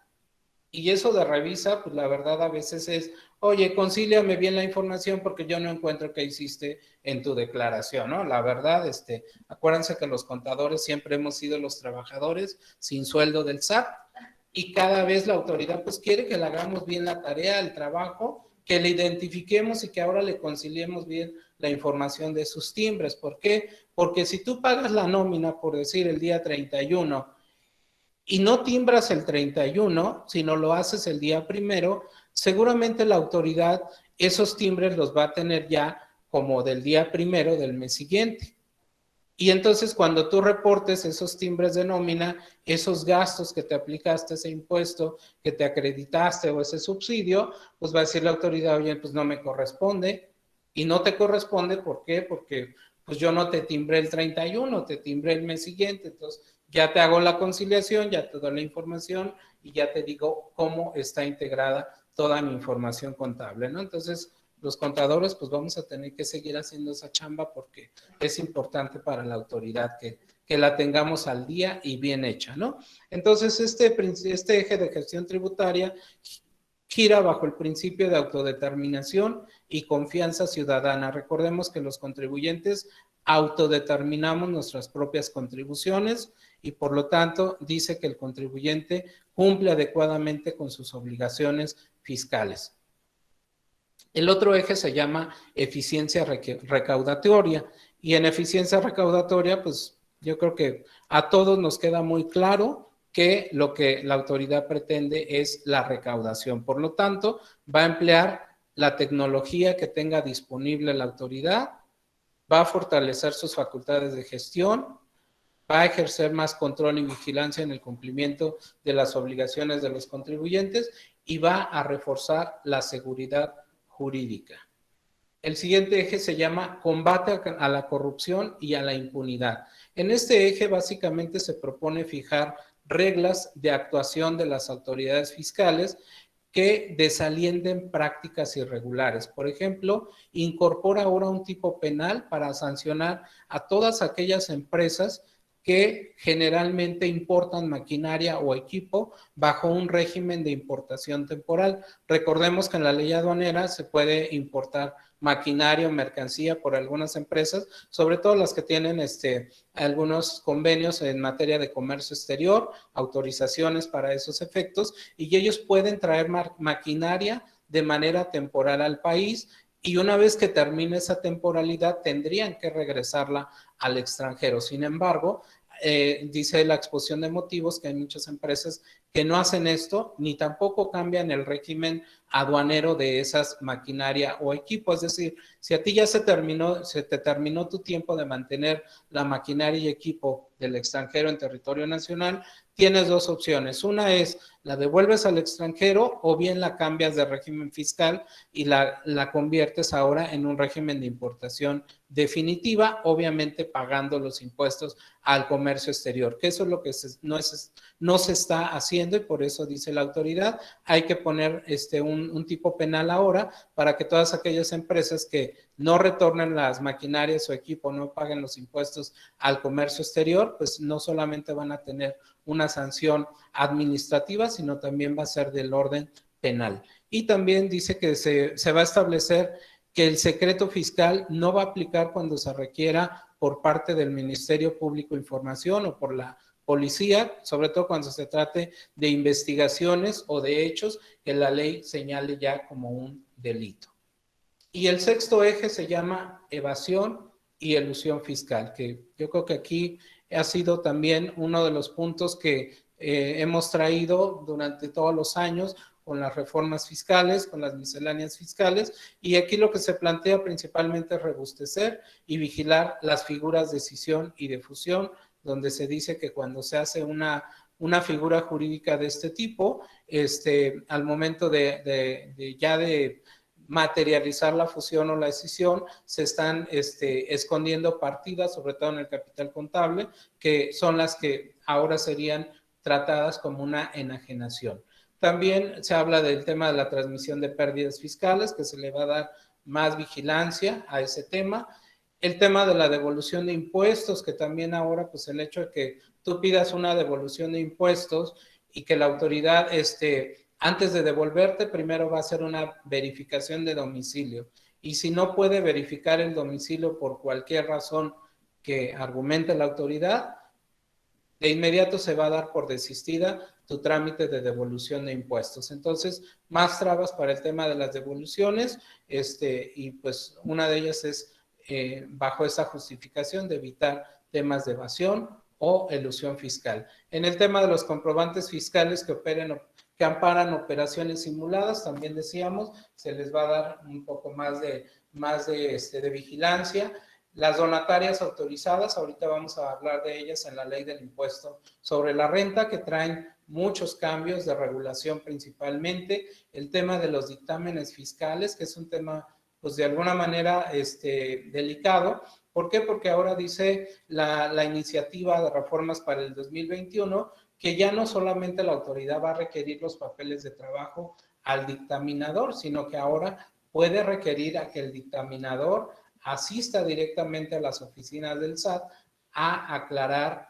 Y eso de revisa, pues la verdad a veces es, oye, concíliame bien la información porque yo no encuentro qué hiciste en tu declaración, ¿no? La verdad, acuérdense que los contadores siempre hemos sido los trabajadores sin sueldo del SAT, y cada vez la autoridad pues quiere que le hagamos bien la tarea, el trabajo, que le identifiquemos y que ahora le conciliemos bien la información de sus timbres. ¿Por qué? Porque si tú pagas la nómina, por decir, el día 31 y no timbras el 31, sino lo haces el día 1, seguramente la autoridad esos timbres los va a tener ya como del día 1 del mes siguiente. Y entonces cuando tú reportes esos timbres de nómina, esos gastos que te aplicaste, ese impuesto que te acreditaste o ese subsidio, pues va a decir la autoridad, oye, pues no me corresponde. Y no te corresponde, ¿por qué? Porque pues yo no te timbré el 31, te timbré el mes siguiente. Entonces ya te hago la conciliación, ya te doy la información y ya te digo cómo está integrada toda mi información contable, ¿no? Entonces, los contadores pues vamos a tener que seguir haciendo esa chamba porque es importante para la autoridad que la tengamos al día y bien hecha, ¿no? Entonces, este eje de gestión tributaria gira bajo el principio de autodeterminación y confianza ciudadana. Recordemos que los contribuyentes autodeterminamos nuestras propias contribuciones y por lo tanto dice que el contribuyente cumple adecuadamente con sus obligaciones fiscales. El otro eje se llama eficiencia recaudatoria y en eficiencia recaudatoria pues yo creo que a todos nos queda muy claro que lo que la autoridad pretende es la recaudación. Por lo tanto, va a emplear la tecnología que tenga disponible la autoridad, va a fortalecer sus facultades de gestión, va a ejercer más control y vigilancia en el cumplimiento de las obligaciones de los contribuyentes y va a reforzar la seguridad jurídica. El siguiente eje se llama combate a la corrupción y a la impunidad. En este eje básicamente se propone fijar reglas de actuación de las autoridades fiscales que desalienten prácticas irregulares. Por ejemplo, incorpora ahora un tipo penal para sancionar a todas aquellas empresas que generalmente importan maquinaria o equipo bajo un régimen de importación temporal. Recordemos que en la ley aduanera se puede importar maquinaria o mercancía por algunas empresas, sobre todo las que tienen algunos convenios en materia de comercio exterior, autorizaciones para esos efectos, y ellos pueden traer maquinaria de manera temporal al país y una vez que termine esa temporalidad tendrían que regresarla al extranjero. Sin embargo, dice la exposición de motivos que hay muchas empresas que no hacen esto ni tampoco cambian el régimen aduanero de esas maquinaria o equipo. Es decir, si a ti ya se te terminó tu tiempo de mantener la maquinaria y equipo del extranjero en territorio nacional, tienes dos opciones. Una es la devuelves al extranjero o bien la cambias de régimen fiscal y la conviertes ahora en un régimen de importación definitiva, obviamente pagando los impuestos al comercio exterior, que eso es lo que no se está haciendo y por eso dice la autoridad, hay que poner un tipo penal ahora para que todas aquellas empresas que no retornen las maquinarias o equipo, no paguen los impuestos al comercio exterior, pues no solamente van a tener una sanción administrativa, sino también va a ser del orden penal. Y también dice que se va a establecer que el secreto fiscal no va a aplicar cuando se requiera por parte del Ministerio Público de Información o por la policía, sobre todo cuando se trate de investigaciones o de hechos que la ley señale ya como un delito. Y el sexto eje se llama evasión y elusión fiscal, que yo creo que aquí ha sido también uno de los puntos que hemos traído durante todos los años con las reformas fiscales, con las misceláneas fiscales, y aquí lo que se plantea principalmente es robustecer y vigilar las figuras de escisión y de fusión, donde se dice que cuando se hace una figura jurídica de este tipo, al momento de materializar la fusión o la escisión, se están escondiendo partidas, sobre todo en el capital contable, que son las que ahora serían tratadas como una enajenación. También se habla del tema de la transmisión de pérdidas fiscales, que se le va a dar más vigilancia a ese tema. El tema de la devolución de impuestos, que también ahora, pues el hecho de que tú pidas una devolución de impuestos y que la autoridad, antes de devolverte, primero va a hacer una verificación de domicilio. Y si no puede verificar el domicilio por cualquier razón que argumente la autoridad, de inmediato se va a dar por desistida tu trámite de devolución de impuestos. Entonces, más trabas para el tema de las devoluciones, y pues una de ellas es bajo esa justificación de evitar temas de evasión o elusión fiscal. En el tema de los comprobantes fiscales que amparan operaciones simuladas, también decíamos, se les va a dar un poco más de vigilancia. Las donatarias autorizadas, ahorita vamos a hablar de ellas en la ley del impuesto sobre la renta, que traen muchos cambios de regulación principalmente. El tema de los dictámenes fiscales, que es un tema, pues de alguna manera, delicado. ¿Por qué? Porque ahora dice la iniciativa de reformas para el 2021 que ya no solamente la autoridad va a requerir los papeles de trabajo al dictaminador, sino que ahora puede requerir a que el dictaminador asista directamente a las oficinas del SAT a aclarar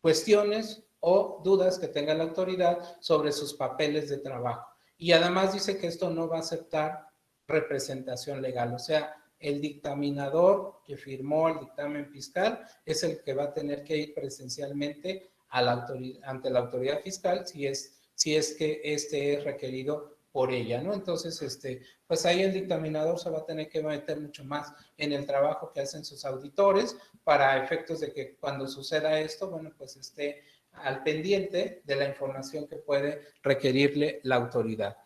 cuestiones o dudas que tenga la autoridad sobre sus papeles de trabajo. Y además dice que esto no va a aceptar representación legal, o sea, el dictaminador que firmó el dictamen fiscal es el que va a tener que ir presencialmente a ante la autoridad fiscal si es que este es requerido por ella, ¿no? Entonces, pues ahí el dictaminador se va a tener que meter mucho más en el trabajo que hacen sus auditores para efectos de que cuando suceda esto, bueno, pues esté al pendiente de la información que puede requerirle la autoridad.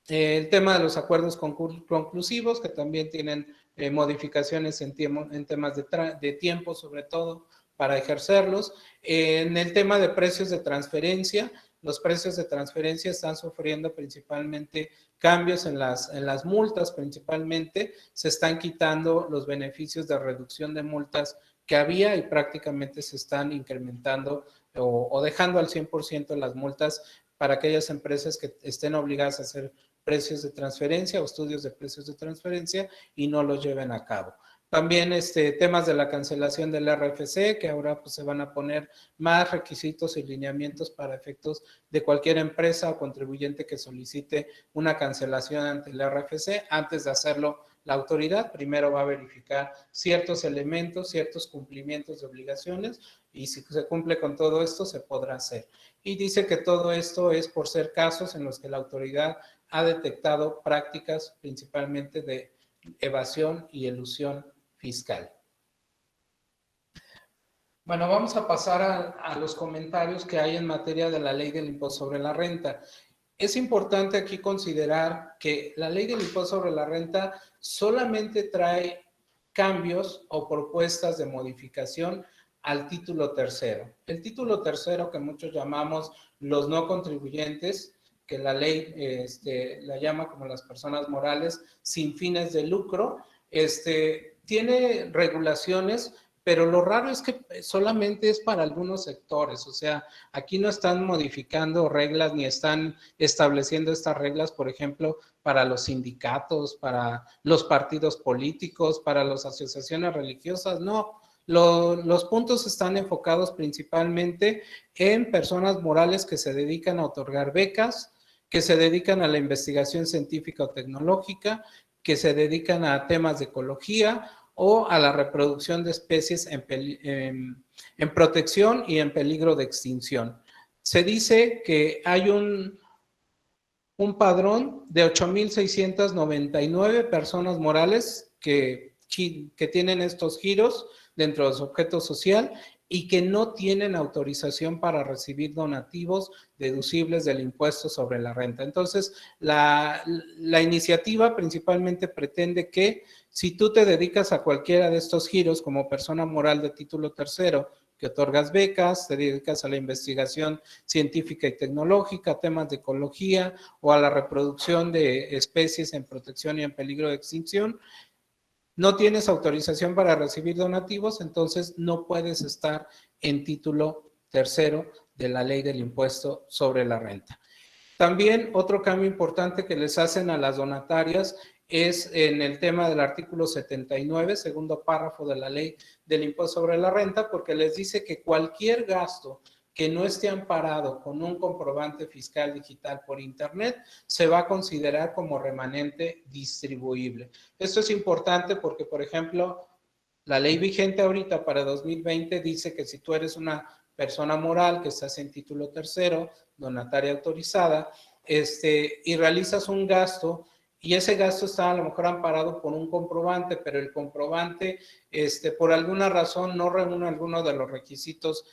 El tema de los acuerdos conclusivos, que también tienen modificaciones en temas de tiempo, sobre todo, para ejercerlos. En el tema de precios de transferencia, los precios de transferencia están sufriendo principalmente cambios en las multas, principalmente se están quitando los beneficios de reducción de multas que había y prácticamente se están incrementando o dejando al 100% las multas para aquellas empresas que estén obligadas a hacer precios de transferencia o estudios de precios de transferencia y no los lleven a cabo. También temas de la cancelación del RFC, que ahora pues, se van a poner más requisitos y lineamientos para efectos de cualquier empresa o contribuyente que solicite una cancelación ante el RFC. Antes de hacerlo, la autoridad primero va a verificar ciertos elementos, ciertos cumplimientos de obligaciones y si se cumple con todo esto, se podrá hacer. Y dice que todo esto es por ser casos en los que la autoridad ha detectado prácticas principalmente de evasión y elusión fiscal. Bueno, vamos a pasar a los comentarios que hay en materia de la ley del impuesto sobre la renta. Es importante aquí considerar que la ley del impuesto sobre la renta solamente trae cambios o propuestas de modificación al título tercero. El título tercero, que muchos llamamos los no contribuyentes, que la ley la llama como las personas morales sin fines de lucro, tiene regulaciones, pero lo raro es que solamente es para algunos sectores, o sea, aquí no están modificando reglas ni están estableciendo estas reglas, por ejemplo, para los sindicatos, para los partidos políticos, para las asociaciones religiosas, no. Los puntos están enfocados principalmente en personas morales que se dedican a otorgar becas, que se dedican a la investigación científica o tecnológica, que se dedican a temas de ecología o a la reproducción de especies en protección y en peligro de extinción. Se dice que hay un padrón de 8,699 personas morales que tienen estos giros dentro de su objeto social y que no tienen autorización para recibir donativos deducibles del impuesto sobre la renta. Entonces, la iniciativa principalmente pretende que si tú te dedicas a cualquiera de estos giros como persona moral de título tercero, que otorgas becas, te dedicas a la investigación científica y tecnológica, temas de ecología o a la reproducción de especies en protección y en peligro de extinción, no tienes autorización para recibir donativos, entonces no puedes estar en título tercero de la ley del impuesto sobre la renta. También otro cambio importante que les hacen a las donatarias es en el tema del artículo 79, segundo párrafo de la ley del impuesto sobre la renta, porque les dice que cualquier gasto que no esté amparado con un comprobante fiscal digital por internet se va a considerar como remanente distribuible. Esto es importante porque, por ejemplo, la ley vigente ahorita para 2020 dice que si tú eres una persona moral que estás en título tercero, donataria autorizada, y realizas un gasto y ese gasto está a lo mejor amparado por un comprobante, pero el comprobante por alguna razón no reúne alguno de los requisitos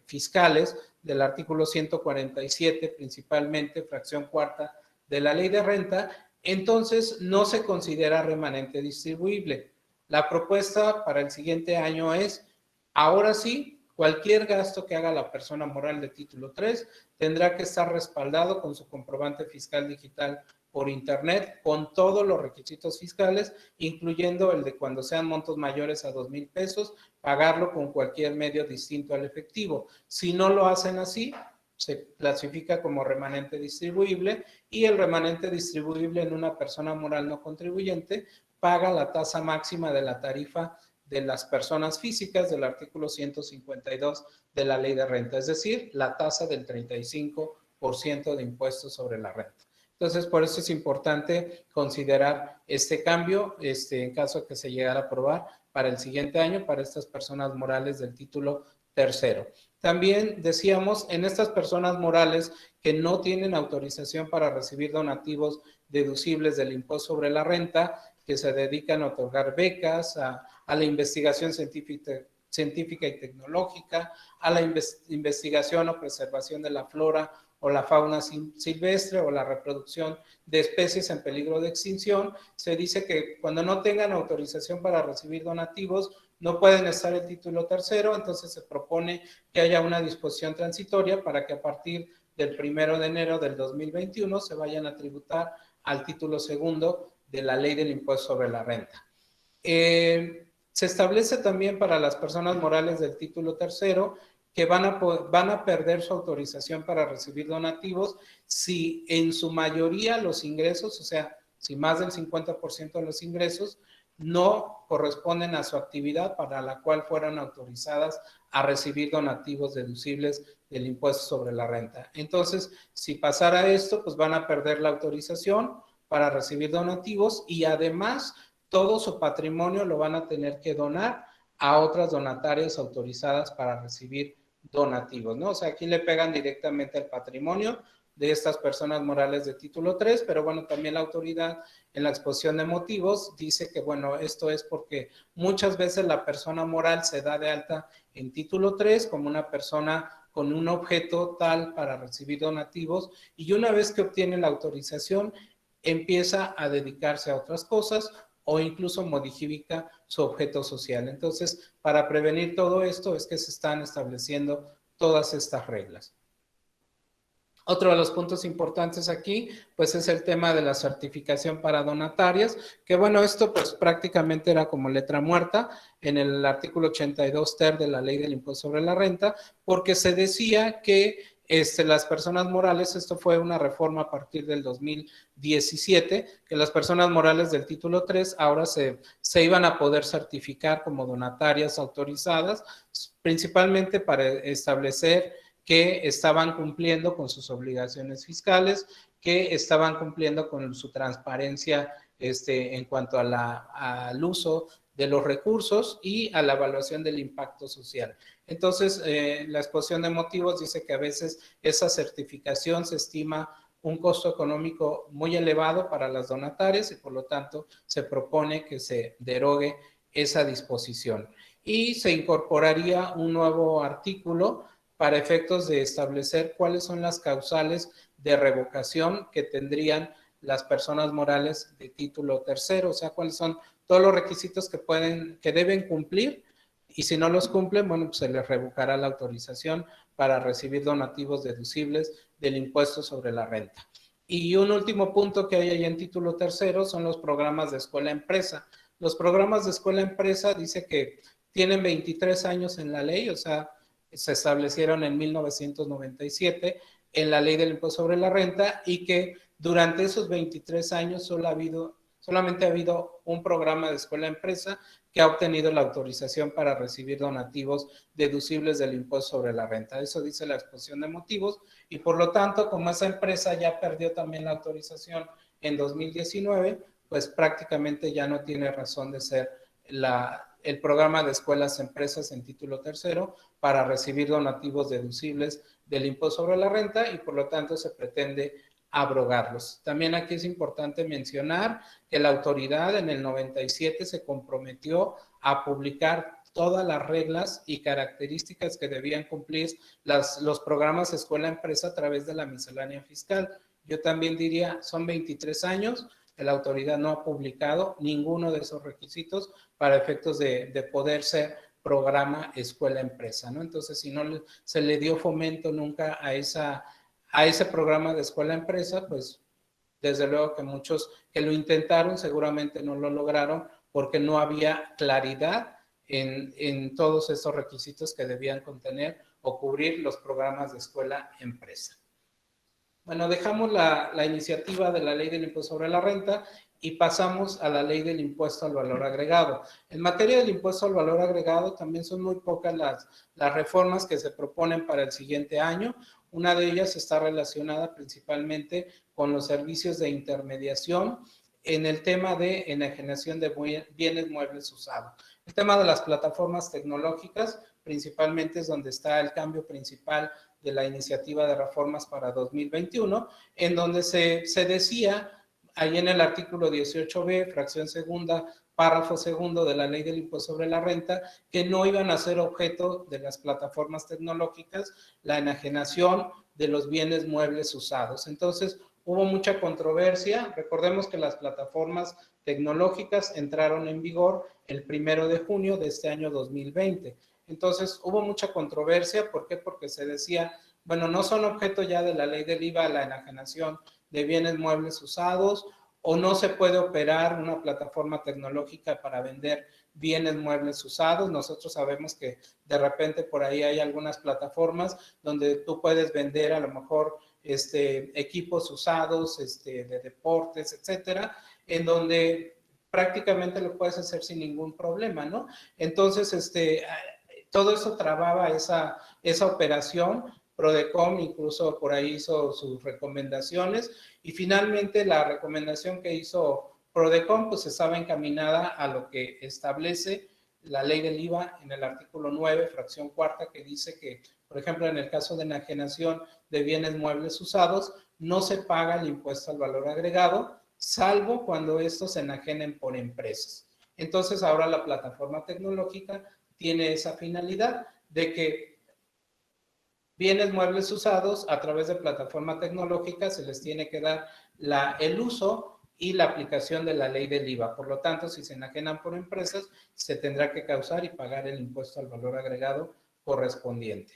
fiscales del artículo 147, principalmente, fracción cuarta de la ley de renta, entonces no se considera remanente distribuible. La propuesta para el siguiente año es, ahora sí, cualquier gasto que haga la persona moral de título 3 tendrá que estar respaldado con su comprobante fiscal digital por internet con todos los requisitos fiscales, incluyendo el de cuando sean montos mayores a 2,000 pesos, pagarlo con cualquier medio distinto al efectivo. Si no lo hacen así, se clasifica como remanente distribuible y el remanente distribuible en una persona moral no contribuyente paga la tasa máxima de la tarifa de las personas físicas del artículo 152 de la ley de renta, es decir, la tasa del 35% de impuestos sobre la renta. Entonces, por eso es importante considerar este cambio, en caso de que se llegara a aprobar para el siguiente año, para estas personas morales del título tercero. También decíamos, en estas personas morales que no tienen autorización para recibir donativos deducibles del impuesto sobre la renta, que se dedican a otorgar becas, a la investigación científica y tecnológica, a la investigación o preservación de la flora o la fauna silvestre o la reproducción de especies en peligro de extinción, se dice que cuando no tengan autorización para recibir donativos, no pueden estar el título tercero, entonces se propone que haya una disposición transitoria para que a partir del 1 de enero del 2021 se vayan a tributar al título segundo de la ley del impuesto sobre la renta. Se establece también para las personas morales del título tercero que van a perder su autorización para recibir donativos si en su mayoría los ingresos, o sea, si más del 50% de los ingresos no corresponden a su actividad para la cual fueron autorizadas a recibir donativos deducibles del impuesto sobre la renta. Entonces, si pasara esto, pues van a perder la autorización para recibir donativos y además todo su patrimonio lo van a tener que donar a otras donatarias autorizadas para recibir donativos, ¿no? O sea, aquí le pegan directamente al patrimonio de estas personas morales de título 3, pero bueno, también la autoridad en la exposición de motivos dice que, bueno, esto es porque muchas veces la persona moral se da de alta en título 3 como una persona con un objeto tal para recibir donativos y una vez que obtiene la autorización empieza a dedicarse a otras cosas o incluso modifica su objeto social. Entonces, para prevenir todo esto es que se están estableciendo todas estas reglas. Otro de los puntos importantes aquí, pues es el tema de la certificación para donatarias, que bueno, esto pues prácticamente era como letra muerta en el artículo 82 ter de la ley del impuesto sobre la renta, porque se decía que las personas morales, esto fue una reforma a partir del 2017, que las personas morales del título 3 ahora se iban a poder certificar como donatarias autorizadas, principalmente para establecer que estaban cumpliendo con sus obligaciones fiscales, que estaban cumpliendo con su transparencia en cuanto al uso de los recursos y a la evaluación del impacto social. Entonces, la exposición de motivos dice que a veces esa certificación se estima un costo económico muy elevado para las donatarias y por lo tanto se propone que se derogue esa disposición. Y se incorporaría un nuevo artículo para efectos de establecer cuáles son las causales de revocación que tendrían las personas morales de título tercero, o sea, cuáles son todos los requisitos que deben cumplir y si no los cumplen, bueno, pues se les revocará la autorización para recibir donativos deducibles del impuesto sobre la renta. Y un último punto que hay ahí en título tercero son los programas de escuela-empresa. Los programas de escuela-empresa dice que tienen 23 años en la ley, o sea, se establecieron en 1997 en la ley del impuesto sobre la renta y que durante esos 23 años solamente ha habido un programa de escuela-empresa que ha obtenido la autorización para recibir donativos deducibles del impuesto sobre la renta. Eso dice la exposición de motivos y por lo tanto, como esa empresa ya perdió también la autorización en 2019, pues prácticamente ya no tiene razón de ser el programa de escuelas empresas en título tercero para recibir donativos deducibles del impuesto sobre la renta y por lo tanto se pretende abrogarlos. También aquí es importante mencionar que la autoridad en el 97 se comprometió a publicar todas las reglas y características que debían cumplir los programas escuela-empresa a través de la miscelánea fiscal. Yo también diría, son 23 años, la autoridad no ha publicado ninguno de esos requisitos para efectos de poder ser programa escuela-empresa, ¿no? Entonces, si no se le dio fomento nunca a ese programa de escuela-empresa, pues desde luego que muchos que lo intentaron seguramente no lo lograron porque no había claridad en todos esos requisitos que debían contener o cubrir los programas de escuela-empresa. Bueno, dejamos la iniciativa de la ley del impuesto sobre la renta y pasamos a la ley del impuesto al valor agregado. En materia del impuesto al valor agregado también son muy pocas las reformas que se proponen para el siguiente año. Una de ellas está relacionada principalmente con los servicios de intermediación en el tema de enajenación de bienes muebles usados. El tema de las plataformas tecnológicas principalmente es donde está el cambio principal de la iniciativa de reformas para 2021, en donde se decía ahí en el artículo 18b, fracción segunda, párrafo segundo de la ley del impuesto sobre la renta, que no iban a ser objeto de las plataformas tecnológicas la enajenación de los bienes muebles usados. Entonces, hubo mucha controversia. Recordemos que las plataformas tecnológicas entraron en vigor el 1 de junio de este año 2020. Entonces, hubo mucha controversia. ¿Por qué? Porque se decía, bueno, no son objeto ya de la ley del IVA la enajenación de bienes muebles usados, o no se puede operar una plataforma tecnológica para vender bienes muebles usados. Nosotros sabemos que de repente por ahí hay algunas plataformas donde tú puedes vender a lo mejor equipos usados de deportes, etcétera, en donde prácticamente lo puedes hacer sin ningún problema, ¿no? Entonces, todo eso trababa esa operación. Prodecom incluso por ahí hizo sus recomendaciones y finalmente la recomendación que hizo Prodecom pues estaba encaminada a lo que establece la ley del IVA en el artículo 9, fracción cuarta, que dice que, por ejemplo, en el caso de enajenación de bienes muebles usados, no se paga el impuesto al valor agregado, salvo cuando estos se enajenen por empresas. Entonces, ahora la plataforma tecnológica tiene esa finalidad de que bienes muebles usados a través de plataforma tecnológica se les tiene que dar el uso y la aplicación de la ley del IVA. Por lo tanto, si se enajenan por empresas, se tendrá que causar y pagar el impuesto al valor agregado correspondiente.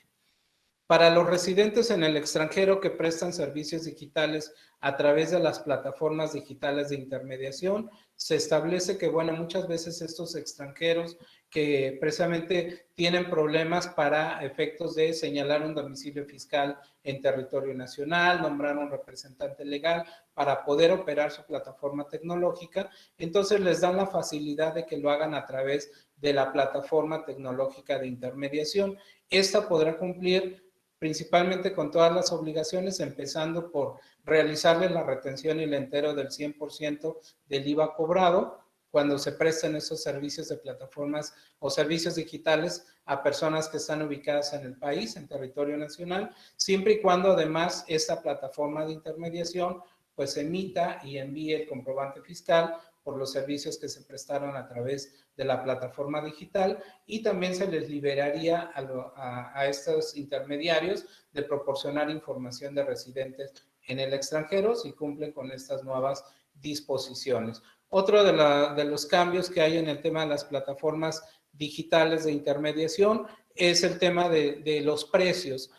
Para los residentes en el extranjero que prestan servicios digitales a través de las plataformas digitales de intermediación, se establece que, bueno, muchas veces estos extranjeros que precisamente tienen problemas para efectos de señalar un domicilio fiscal en territorio nacional, nombrar un representante legal para poder operar su plataforma tecnológica, entonces les dan la facilidad de que lo hagan a través de la plataforma tecnológica de intermediación. Esta podrá cumplir principalmente con todas las obligaciones, empezando por realizarle la retención y el entero del 100% del IVA cobrado cuando se presten esos servicios de plataformas o servicios digitales a personas que están ubicadas en el país, en territorio nacional, siempre y cuando además esta plataforma de intermediación pues emita y envíe el comprobante fiscal por los servicios que se prestaron a través de la plataforma digital, y también se les liberaría a estos intermediarios de proporcionar información de residentes en el extranjero si cumplen con estas nuevas disposiciones. Otro de los cambios que hay en el tema de las plataformas digitales de intermediación es el tema de los precios.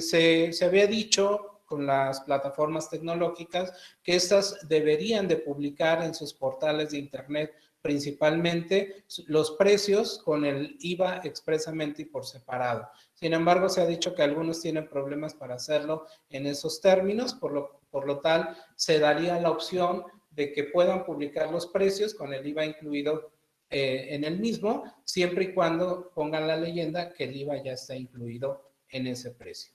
Se había dicho con las plataformas tecnológicas que estas deberían de publicar en sus portales de internet principalmente los precios con el IVA expresamente y por separado. Sin embargo, se ha dicho que algunos tienen problemas para hacerlo en esos términos, por lo tal se daría la opción de que puedan publicar los precios con el IVA incluido en el mismo, siempre y cuando pongan la leyenda que el IVA ya está incluido en ese precio.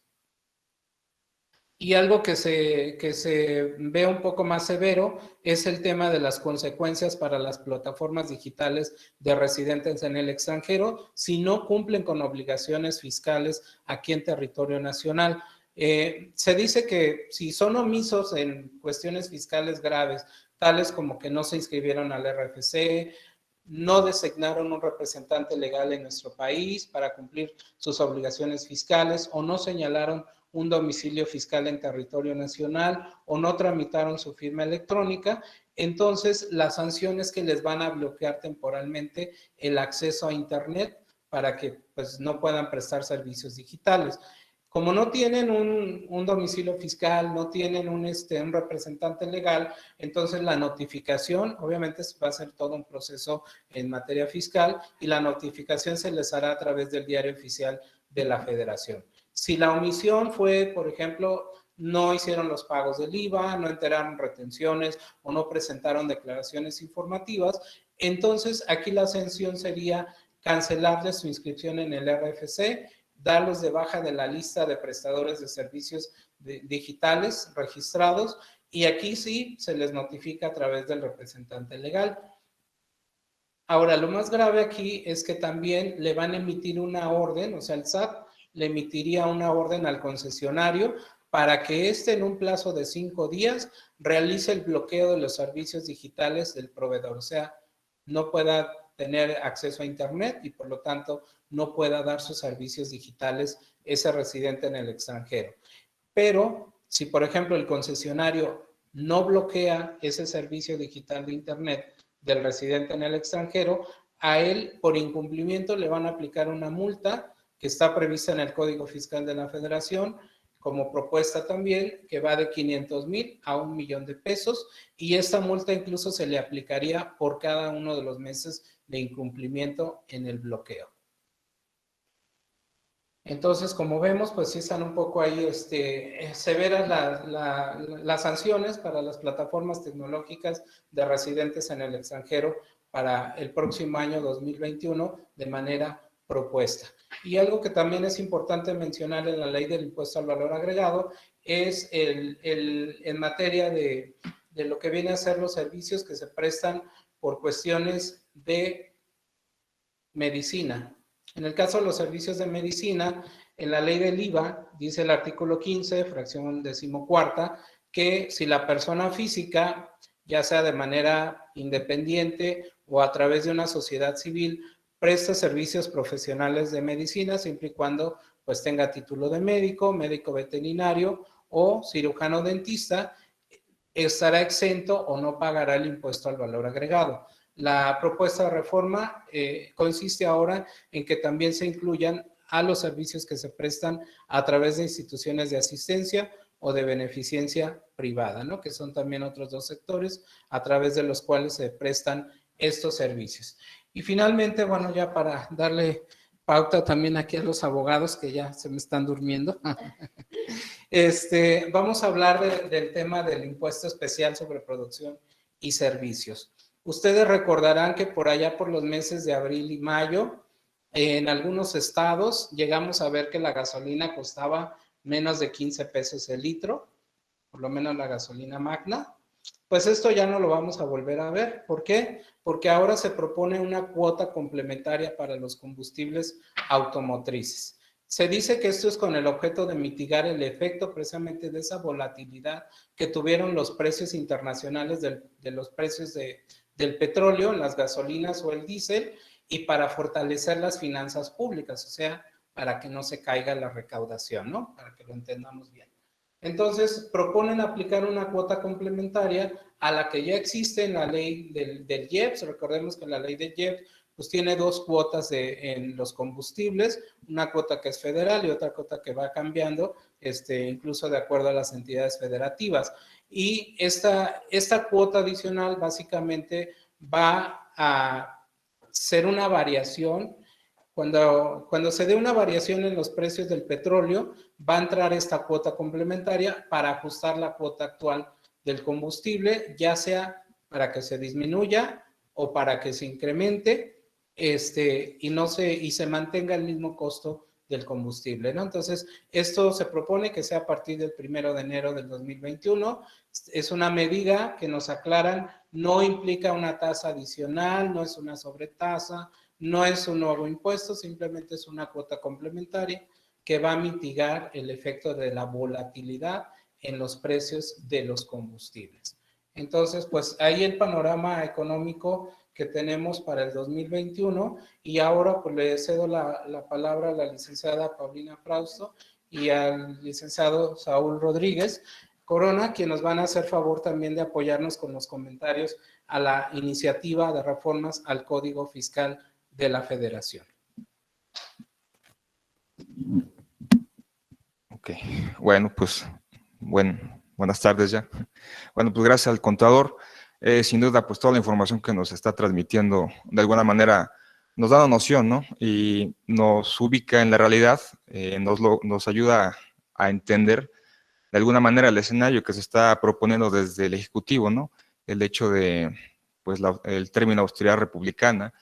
Y algo que se ve un poco más severo es el tema de las consecuencias para las plataformas digitales de residentes en el extranjero si no cumplen con obligaciones fiscales aquí en territorio nacional. Se dice que si son omisos en cuestiones fiscales graves, tales como que no se inscribieron al RFC, no designaron un representante legal en nuestro país para cumplir sus obligaciones fiscales, o no señalaron un domicilio fiscal en territorio nacional, o no tramitaron su firma electrónica, entonces las sanciones que les van a bloquear temporalmente el acceso a internet para que pues no puedan prestar servicios digitales. Como no tienen un domicilio fiscal, no tienen un representante legal, entonces la notificación, obviamente va a ser todo un proceso en materia fiscal, y la notificación se les hará a través del diario oficial de la Federación. Si la omisión fue, por ejemplo, no hicieron los pagos del IVA, no enteraron retenciones o no presentaron declaraciones informativas. Entonces, aquí la sanción sería cancelarles su inscripción en el RFC, darlos de baja de la lista de prestadores de servicios digitales registrados, y aquí sí se les notifica a través del representante legal. Ahora, lo más grave aquí es que también le van a emitir una orden, o sea, el SAT le emitiría una orden al concesionario para que éste en un plazo de 5 días realice el bloqueo de los servicios digitales del proveedor, o sea, no pueda tener acceso a internet y por lo tanto no pueda dar sus servicios digitales ese residente en el extranjero. Pero si, por ejemplo, el concesionario no bloquea ese servicio digital de internet del residente en el extranjero, a él por incumplimiento le van a aplicar una multa que está prevista en el Código Fiscal de la Federación, como propuesta también, que va de 500,000 a 1,000,000 de pesos, y esta multa incluso se le aplicaría por cada uno de los meses de incumplimiento en el bloqueo. Entonces, como vemos, pues sí están un poco ahí severas las sanciones para las plataformas tecnológicas de residentes en el extranjero para el próximo año 2021 de manera propuesta. Y algo que también es importante mencionar en la ley del impuesto al valor agregado es en materia de lo que viene a ser los servicios que se prestan por cuestiones de medicina. En el caso de los servicios de medicina, en la ley del IVA, dice el artículo 15, fracción 14ª, que si la persona física, ya sea de manera independiente o a través de una sociedad civil, presta servicios profesionales de medicina, siempre y cuando pues tenga título de médico, médico veterinario o cirujano dentista, estará exento o no pagará el impuesto al valor agregado. La propuesta de reforma consiste ahora en que también se incluyan a los servicios que se prestan a través de instituciones de asistencia o de beneficencia privada, ¿no? Que son también otros dos sectores a través de los cuales se prestan estos servicios. Y finalmente, bueno, ya para darle pauta también aquí a los abogados que ya se me están durmiendo, vamos a hablar del tema del impuesto especial sobre producción y servicios. Ustedes recordarán que por allá por los meses de abril y mayo, en algunos estados llegamos a ver que la gasolina costaba menos de 15 pesos el litro, por lo menos la gasolina magna. Pues esto ya no lo vamos a volver a ver. ¿Por qué? Porque ahora se propone una cuota complementaria para los combustibles automotrices. Se dice que esto es con el objeto de mitigar el efecto precisamente de esa volatilidad que tuvieron los precios internacionales de los precios del petróleo, las gasolinas o el diésel, y para fortalecer las finanzas públicas, o sea, para que no se caiga la recaudación, ¿no? Para que lo entendamos bien. Entonces, proponen aplicar una cuota complementaria a la que ya existe en la ley del IEPS. Recordemos que la ley del IEPS pues tiene dos cuotas en los combustibles, una cuota que es federal y otra cuota que va cambiando, incluso de acuerdo a las entidades federativas. Y esta cuota adicional básicamente va a ser una variación. Cuando se dé una variación en los precios del petróleo, va a entrar esta cuota complementaria para ajustar la cuota actual del combustible, ya sea para que se disminuya o para que se incremente, y se mantenga el mismo costo del combustible, ¿no? Entonces, esto se propone que sea a partir del 1 de enero del 2021. Es una medida que nos aclaran, no implica una tasa adicional, no es una sobretasa, no es un nuevo impuesto, simplemente es una cuota complementaria que va a mitigar el efecto de la volatilidad en los precios de los combustibles. Entonces, pues ahí el panorama económico que tenemos para el 2021, y ahora pues le cedo la palabra a la licenciada Paulina Frausto y al licenciado Saúl Rodríguez Corona, quienes nos van a hacer favor también de apoyarnos con los comentarios a la iniciativa de reformas al Código Fiscal de la Federación. Ok, bueno, pues buenas tardes ya. Bueno, pues gracias al contador. Sin duda, pues toda la información que nos está transmitiendo, de alguna manera, nos da una noción, ¿no? Y nos ubica en la realidad, nos ayuda a entender de alguna manera el escenario que se está proponiendo desde el Ejecutivo, ¿no? El hecho de, pues, el término austeridad republicana,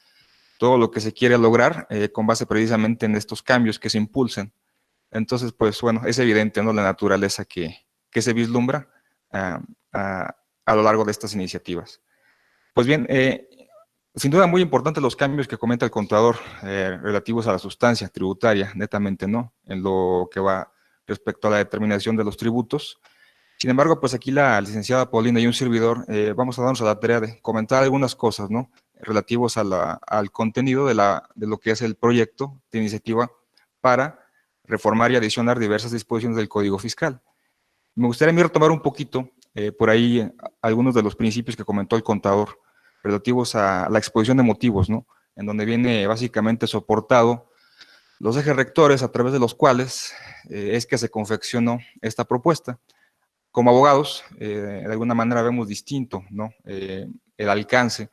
todo lo que se quiere lograr con base precisamente en estos cambios que se impulsen. Entonces, pues, bueno, es evidente, ¿no? La naturaleza que se vislumbra a lo largo de estas iniciativas. Pues bien, sin duda muy importantes los cambios que comenta el contador relativos a la sustancia tributaria, netamente, ¿no? En lo que va respecto a la determinación de los tributos. Sin embargo, pues aquí la licenciada Paulina y un servidor vamos a darnos a la tarea de comentar algunas cosas, ¿no? Relativos al contenido de lo que es el proyecto de iniciativa para reformar y adicionar diversas disposiciones del Código Fiscal. Me gustaría a mí retomar un poquito por ahí algunos de los principios que comentó el contador relativos a la exposición de motivos, ¿no? En donde viene básicamente soportado los ejes rectores a través de los cuales es que se confeccionó esta propuesta. Como abogados, de alguna manera vemos distinto, ¿no? El alcance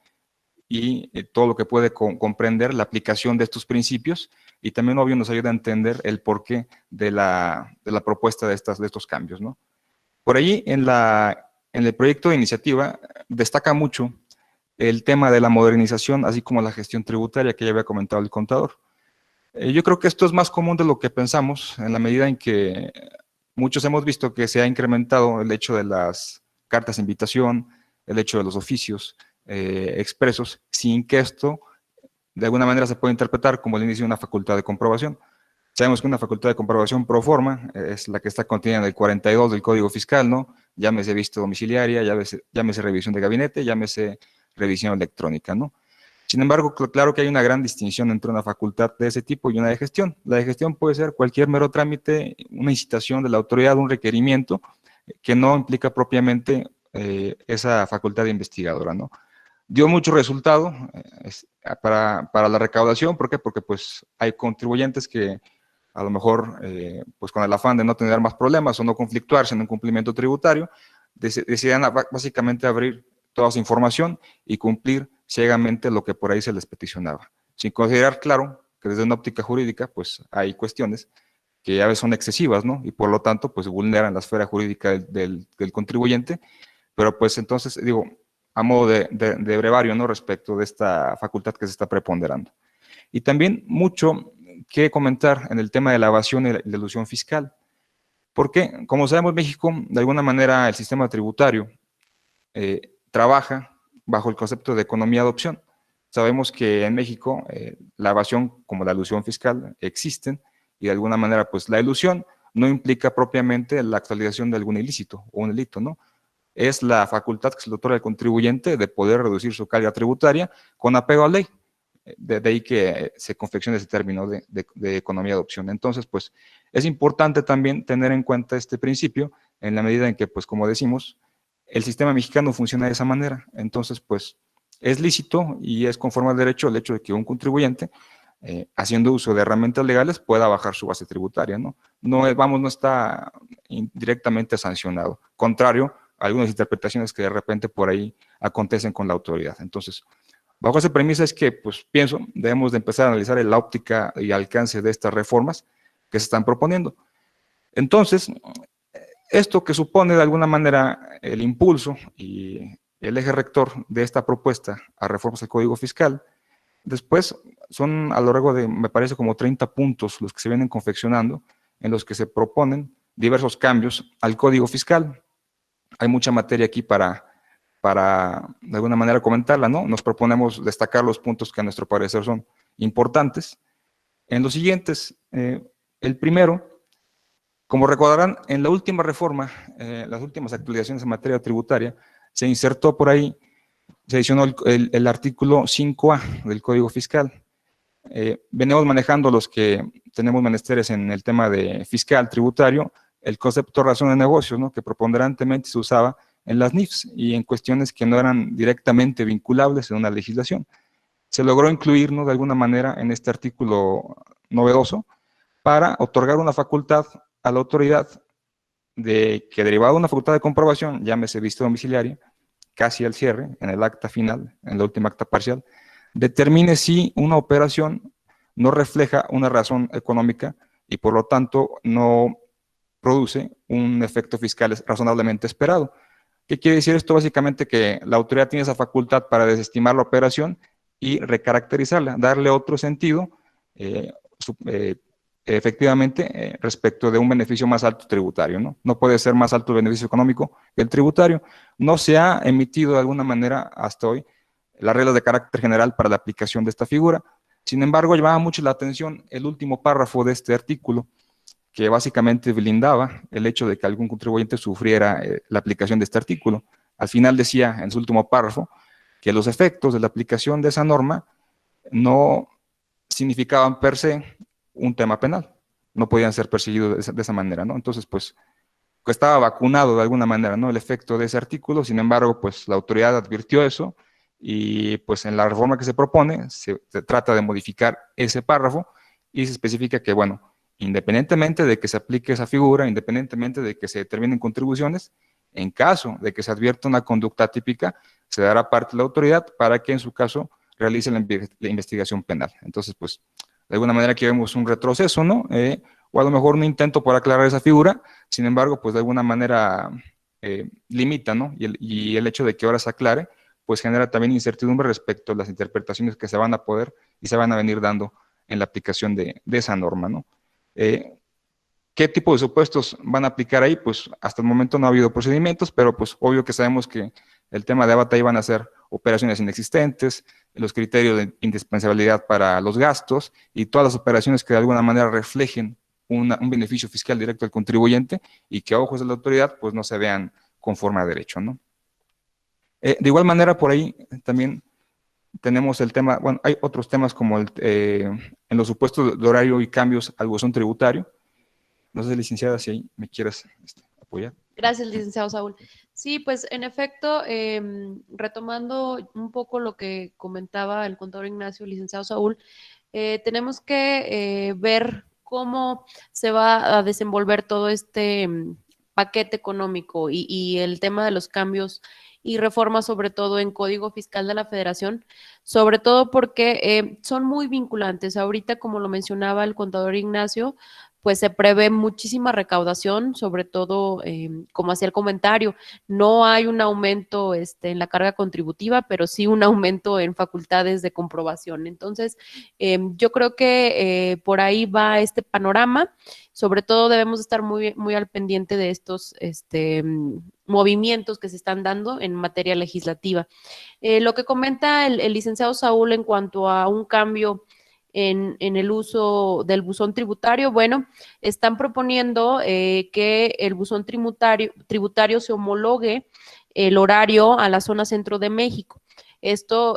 y todo lo que puede comprender la aplicación de estos principios, y también obvio nos ayuda a entender el porqué de la propuesta de estos cambios, ¿no? Por ahí en el proyecto de iniciativa destaca mucho el tema de la modernización, así como la gestión tributaria que ya había comentado el contador. Yo creo que esto es más común de lo que pensamos, en la medida en que muchos hemos visto que se ha incrementado el hecho de las cartas de invitación, el hecho de los oficios expresos, sin que esto de alguna manera se pueda interpretar como el inicio de una facultad de comprobación. Sabemos que una facultad de comprobación pro forma es la que está contenida en el 42 del Código Fiscal, ¿no? Llámese visita domiciliaria, llámese revisión de gabinete, llámese revisión electrónica, ¿no? Sin embargo, claro que hay una gran distinción entre una facultad de ese tipo y una de gestión. La de gestión puede ser cualquier mero trámite, una incitación de la autoridad, un requerimiento que no implica propiamente esa facultad investigadora, ¿no? Dio mucho resultado para la recaudación. ¿Por qué? Porque pues hay contribuyentes que a lo mejor, pues con el afán de no tener más problemas o no conflictuarse en un cumplimiento tributario, deciden básicamente abrir toda su información y cumplir ciegamente lo que por ahí se les peticionaba, sin considerar, claro, que desde una óptica jurídica, pues hay cuestiones que a veces son excesivas, ¿no? Y por lo tanto, pues vulneran la esfera jurídica del contribuyente, pero pues entonces, digo, a modo de brevario, ¿no? Respecto de esta facultad que se está preponderando. Y también mucho que comentar en el tema de la evasión y la elusión fiscal, porque, como sabemos, México, de alguna manera, el sistema tributario trabaja bajo el concepto de economía de opción. Sabemos que en México la evasión como la elusión fiscal existen, y de alguna manera pues la elusión no implica propiamente la actualización de algún ilícito o un delito, ¿no? Es la facultad que se le otorga al contribuyente de poder reducir su carga tributaria con apego a ley. De ahí que se confeccione ese término de economía de opción. Entonces, pues es importante también tener en cuenta este principio en la medida en que, pues como decimos, el sistema mexicano funciona de esa manera. Entonces, pues, es lícito y es conforme al derecho el hecho de que un contribuyente, haciendo uso de herramientas legales, pueda bajar su base tributaria, ¿no? No está directamente sancionado, contrario a algunas interpretaciones que de repente por ahí acontecen con la autoridad. Entonces, bajo esa premisa es que, pues, pienso, debemos de empezar a analizar la óptica y alcance de estas reformas que se están proponiendo. Entonces, esto que supone de alguna manera el impulso y el eje rector de esta propuesta a reformas al Código Fiscal, después son a lo largo de, me parece, como 30 puntos los que se vienen confeccionando, en los que se proponen diversos cambios al Código Fiscal. Hay mucha materia aquí para de alguna manera comentarla, ¿no? Nos proponemos destacar los puntos que a nuestro parecer son importantes. En los siguientes, el primero, como recordarán, en la última reforma, las últimas actualizaciones en materia tributaria, se insertó por ahí, se adicionó el artículo 5A del Código Fiscal. Venimos manejando los que tenemos menesteres en el tema de fiscal tributario, el concepto de razón de negocios, ¿no? Que preponderantemente se usaba en las NIFs y en cuestiones que no eran directamente vinculables en una legislación. Se logró incluirnos de alguna manera en este artículo novedoso para otorgar una facultad a la autoridad de que, derivado de una facultad de comprobación, llámese visita domiciliaria, casi al cierre, en el acta final, en la última acta parcial, determine si una operación no refleja una razón económica y por lo tanto no produce un efecto fiscal razonablemente esperado. ¿Qué quiere decir esto? Básicamente que la autoridad tiene esa facultad para desestimar la operación y recaracterizarla, darle otro sentido, efectivamente, respecto de un beneficio más alto tributario, ¿no? No puede ser más alto el beneficio económico que el tributario. No se ha emitido de alguna manera hasta hoy la regla de carácter general para la aplicación de esta figura. Sin embargo, llamaba mucho la atención el último párrafo de este artículo, que básicamente blindaba el hecho de que algún contribuyente sufriera la aplicación de este artículo. Al final decía, en su último párrafo, que los efectos de la aplicación de esa norma no significaban per se un tema penal, no podían ser perseguidos de esa manera, ¿no? Entonces, pues estaba vacunado de alguna manera, ¿no? El efecto de ese artículo. Sin embargo, pues la autoridad advirtió eso y pues en la reforma que se propone se trata de modificar ese párrafo y se especifica que, bueno, independientemente de que se aplique esa figura, independientemente de que se determinen contribuciones, en caso de que se advierta una conducta atípica, se dará parte de la autoridad para que en su caso realice la investigación penal. Entonces, pues, de alguna manera aquí vemos un retroceso, ¿no? O a lo mejor un intento por aclarar esa figura. Sin embargo, pues de alguna manera limita, ¿no? Y el hecho de que ahora se aclare, pues genera también incertidumbre respecto a las interpretaciones que se van a poder y se van a venir dando en la aplicación de esa norma, ¿no? ¿Qué tipo de supuestos van a aplicar ahí? Pues hasta el momento no ha habido procedimientos, pero pues obvio que sabemos que el tema de debate ahí van a ser operaciones inexistentes, los criterios de indispensabilidad para los gastos y todas las operaciones que de alguna manera reflejen un beneficio fiscal directo al contribuyente y que a ojos de la autoridad pues no se vean conforme a derecho, ¿no? De igual manera, por ahí también tenemos el tema, bueno, hay otros temas como en los supuestos de horario y cambios al buzón tributario. No sé, licenciada, si ahí me quieres apoyar. Gracias, licenciado Saúl. Sí, pues en efecto, retomando un poco lo que comentaba el contador Ignacio, licenciado Saúl, tenemos que ver cómo se va a desenvolver todo este paquete económico y el tema de los cambios y reformas, sobre todo en Código Fiscal de la Federación, sobre todo porque son muy vinculantes. Ahorita, como lo mencionaba el contador Ignacio, pues se prevé muchísima recaudación, sobre todo, como hacía el comentario, no hay un aumento en la carga contributiva, pero sí un aumento en facultades de comprobación. Entonces, yo creo que por ahí va este panorama. Sobre todo debemos estar muy, muy al pendiente de estos movimientos que se están dando en materia legislativa. Lo que comenta el licenciado Saúl en cuanto a un cambio en el uso del buzón tributario, bueno, están proponiendo que el buzón tributario se homologue el horario a la zona centro de México. Esto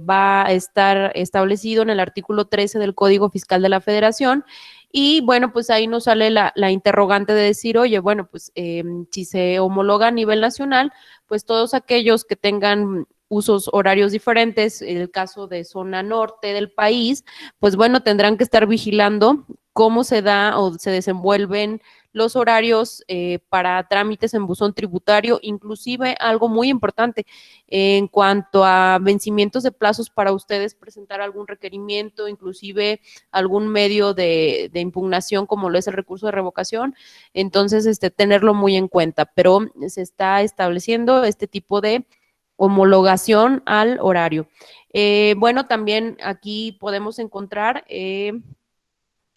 va a estar establecido en el artículo 13 del Código Fiscal de la Federación. Y bueno, pues ahí nos sale la interrogante de decir, oye, bueno, pues si se homologa a nivel nacional, pues todos aquellos que tengan usos horarios diferentes, en el caso de zona norte del país, pues bueno, tendrán que estar vigilando cómo se da o se desenvuelven los horarios para trámites en buzón tributario, inclusive algo muy importante en cuanto a vencimientos de plazos para ustedes presentar algún requerimiento, inclusive algún medio de impugnación como lo es el recurso de revocación. Entonces, tenerlo muy en cuenta, pero se está estableciendo este tipo de homologación al horario. Bueno, también aquí podemos encontrar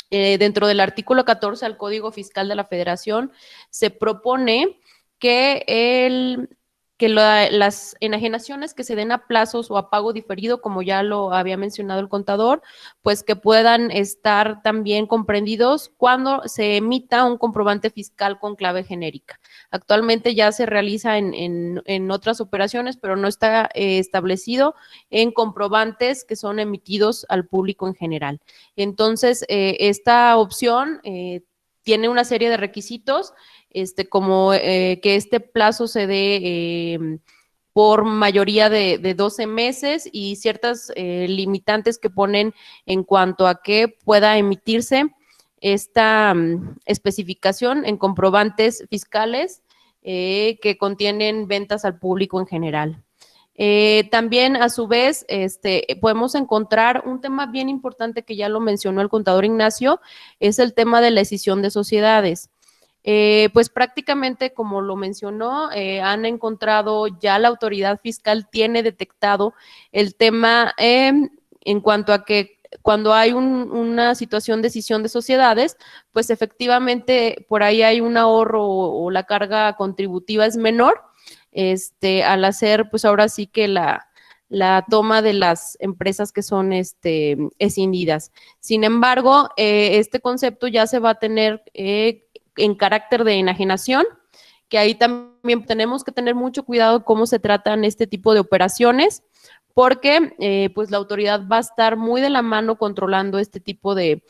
dentro del artículo 14 al Código Fiscal de la Federación, se propone que las enajenaciones que se den a plazos o a pago diferido, como ya lo había mencionado el contador, pues que puedan estar también comprendidos cuando se emita un comprobante fiscal con clave genérica. Actualmente ya se realiza en otras operaciones, pero no está establecido en comprobantes que son emitidos al público en general. Entonces, esta opción tiene una serie de requisitos, como que este plazo se dé por mayoría de 12 meses y ciertas limitantes que ponen en cuanto a que pueda emitirse esta especificación en comprobantes fiscales que contienen ventas al público en general. También, a su vez, podemos encontrar un tema bien importante que ya lo mencionó el contador Ignacio, es el tema de la escisión de sociedades. Pues prácticamente, como lo mencionó, han encontrado, ya la autoridad fiscal tiene detectado el tema en cuanto a que cuando hay una situación de escisión de sociedades, pues efectivamente por ahí hay un ahorro o la carga contributiva es menor, al hacer pues ahora sí que la toma de las empresas que son escindidas. Sin embargo, este concepto ya se va a tener en carácter de enajenación, que ahí también tenemos que tener mucho cuidado cómo se tratan este tipo de operaciones, porque pues la autoridad va a estar muy de la mano controlando este tipo de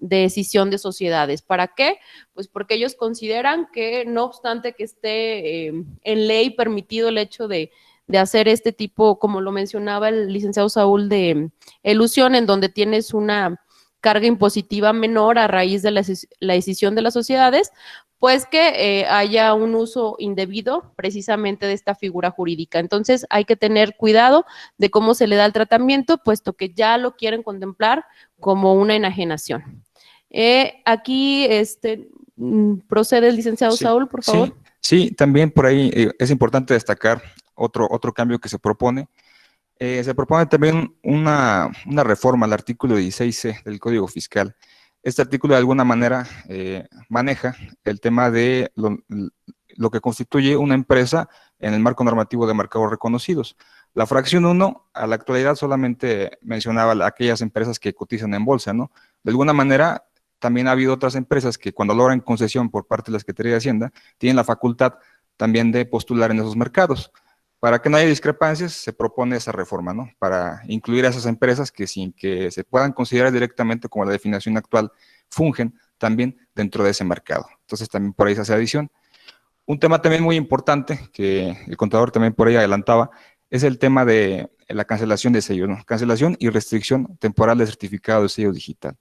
escisión de sociedades. ¿Para qué? Pues porque ellos consideran que no obstante que esté en ley permitido el hecho de hacer este tipo, como lo mencionaba el licenciado Saúl, de elusión, en donde tienes una carga impositiva menor a raíz de la escisión de las sociedades, pues que haya un uso indebido precisamente de esta figura jurídica. Entonces hay que tener cuidado de cómo se le da el tratamiento, puesto que ya lo quieren contemplar como una enajenación. Aquí procede el licenciado Sí, Saúl, por favor. sí, también por ahí es importante destacar otro cambio que se propone. Se propone también una reforma al artículo 16C del Código Fiscal. Este artículo de alguna manera maneja el tema de lo que constituye una empresa en el marco normativo de mercados reconocidos. La fracción 1 a la actualidad solamente mencionaba aquellas empresas que cotizan en bolsa, ¿no? De alguna manera también ha habido otras empresas que cuando logran concesión por parte de la Secretaría de Hacienda tienen la facultad también de postular en esos mercados. Para que no haya discrepancias, se propone esa reforma, ¿no? Para incluir a esas empresas que sin que se puedan considerar directamente como la definición actual, fungen también dentro de ese mercado. Entonces también por ahí se hace adición. Un tema también muy importante que el contador también por ahí adelantaba es el tema de la cancelación de sellos, ¿no? Cancelación y restricción temporal de certificado de sello digital.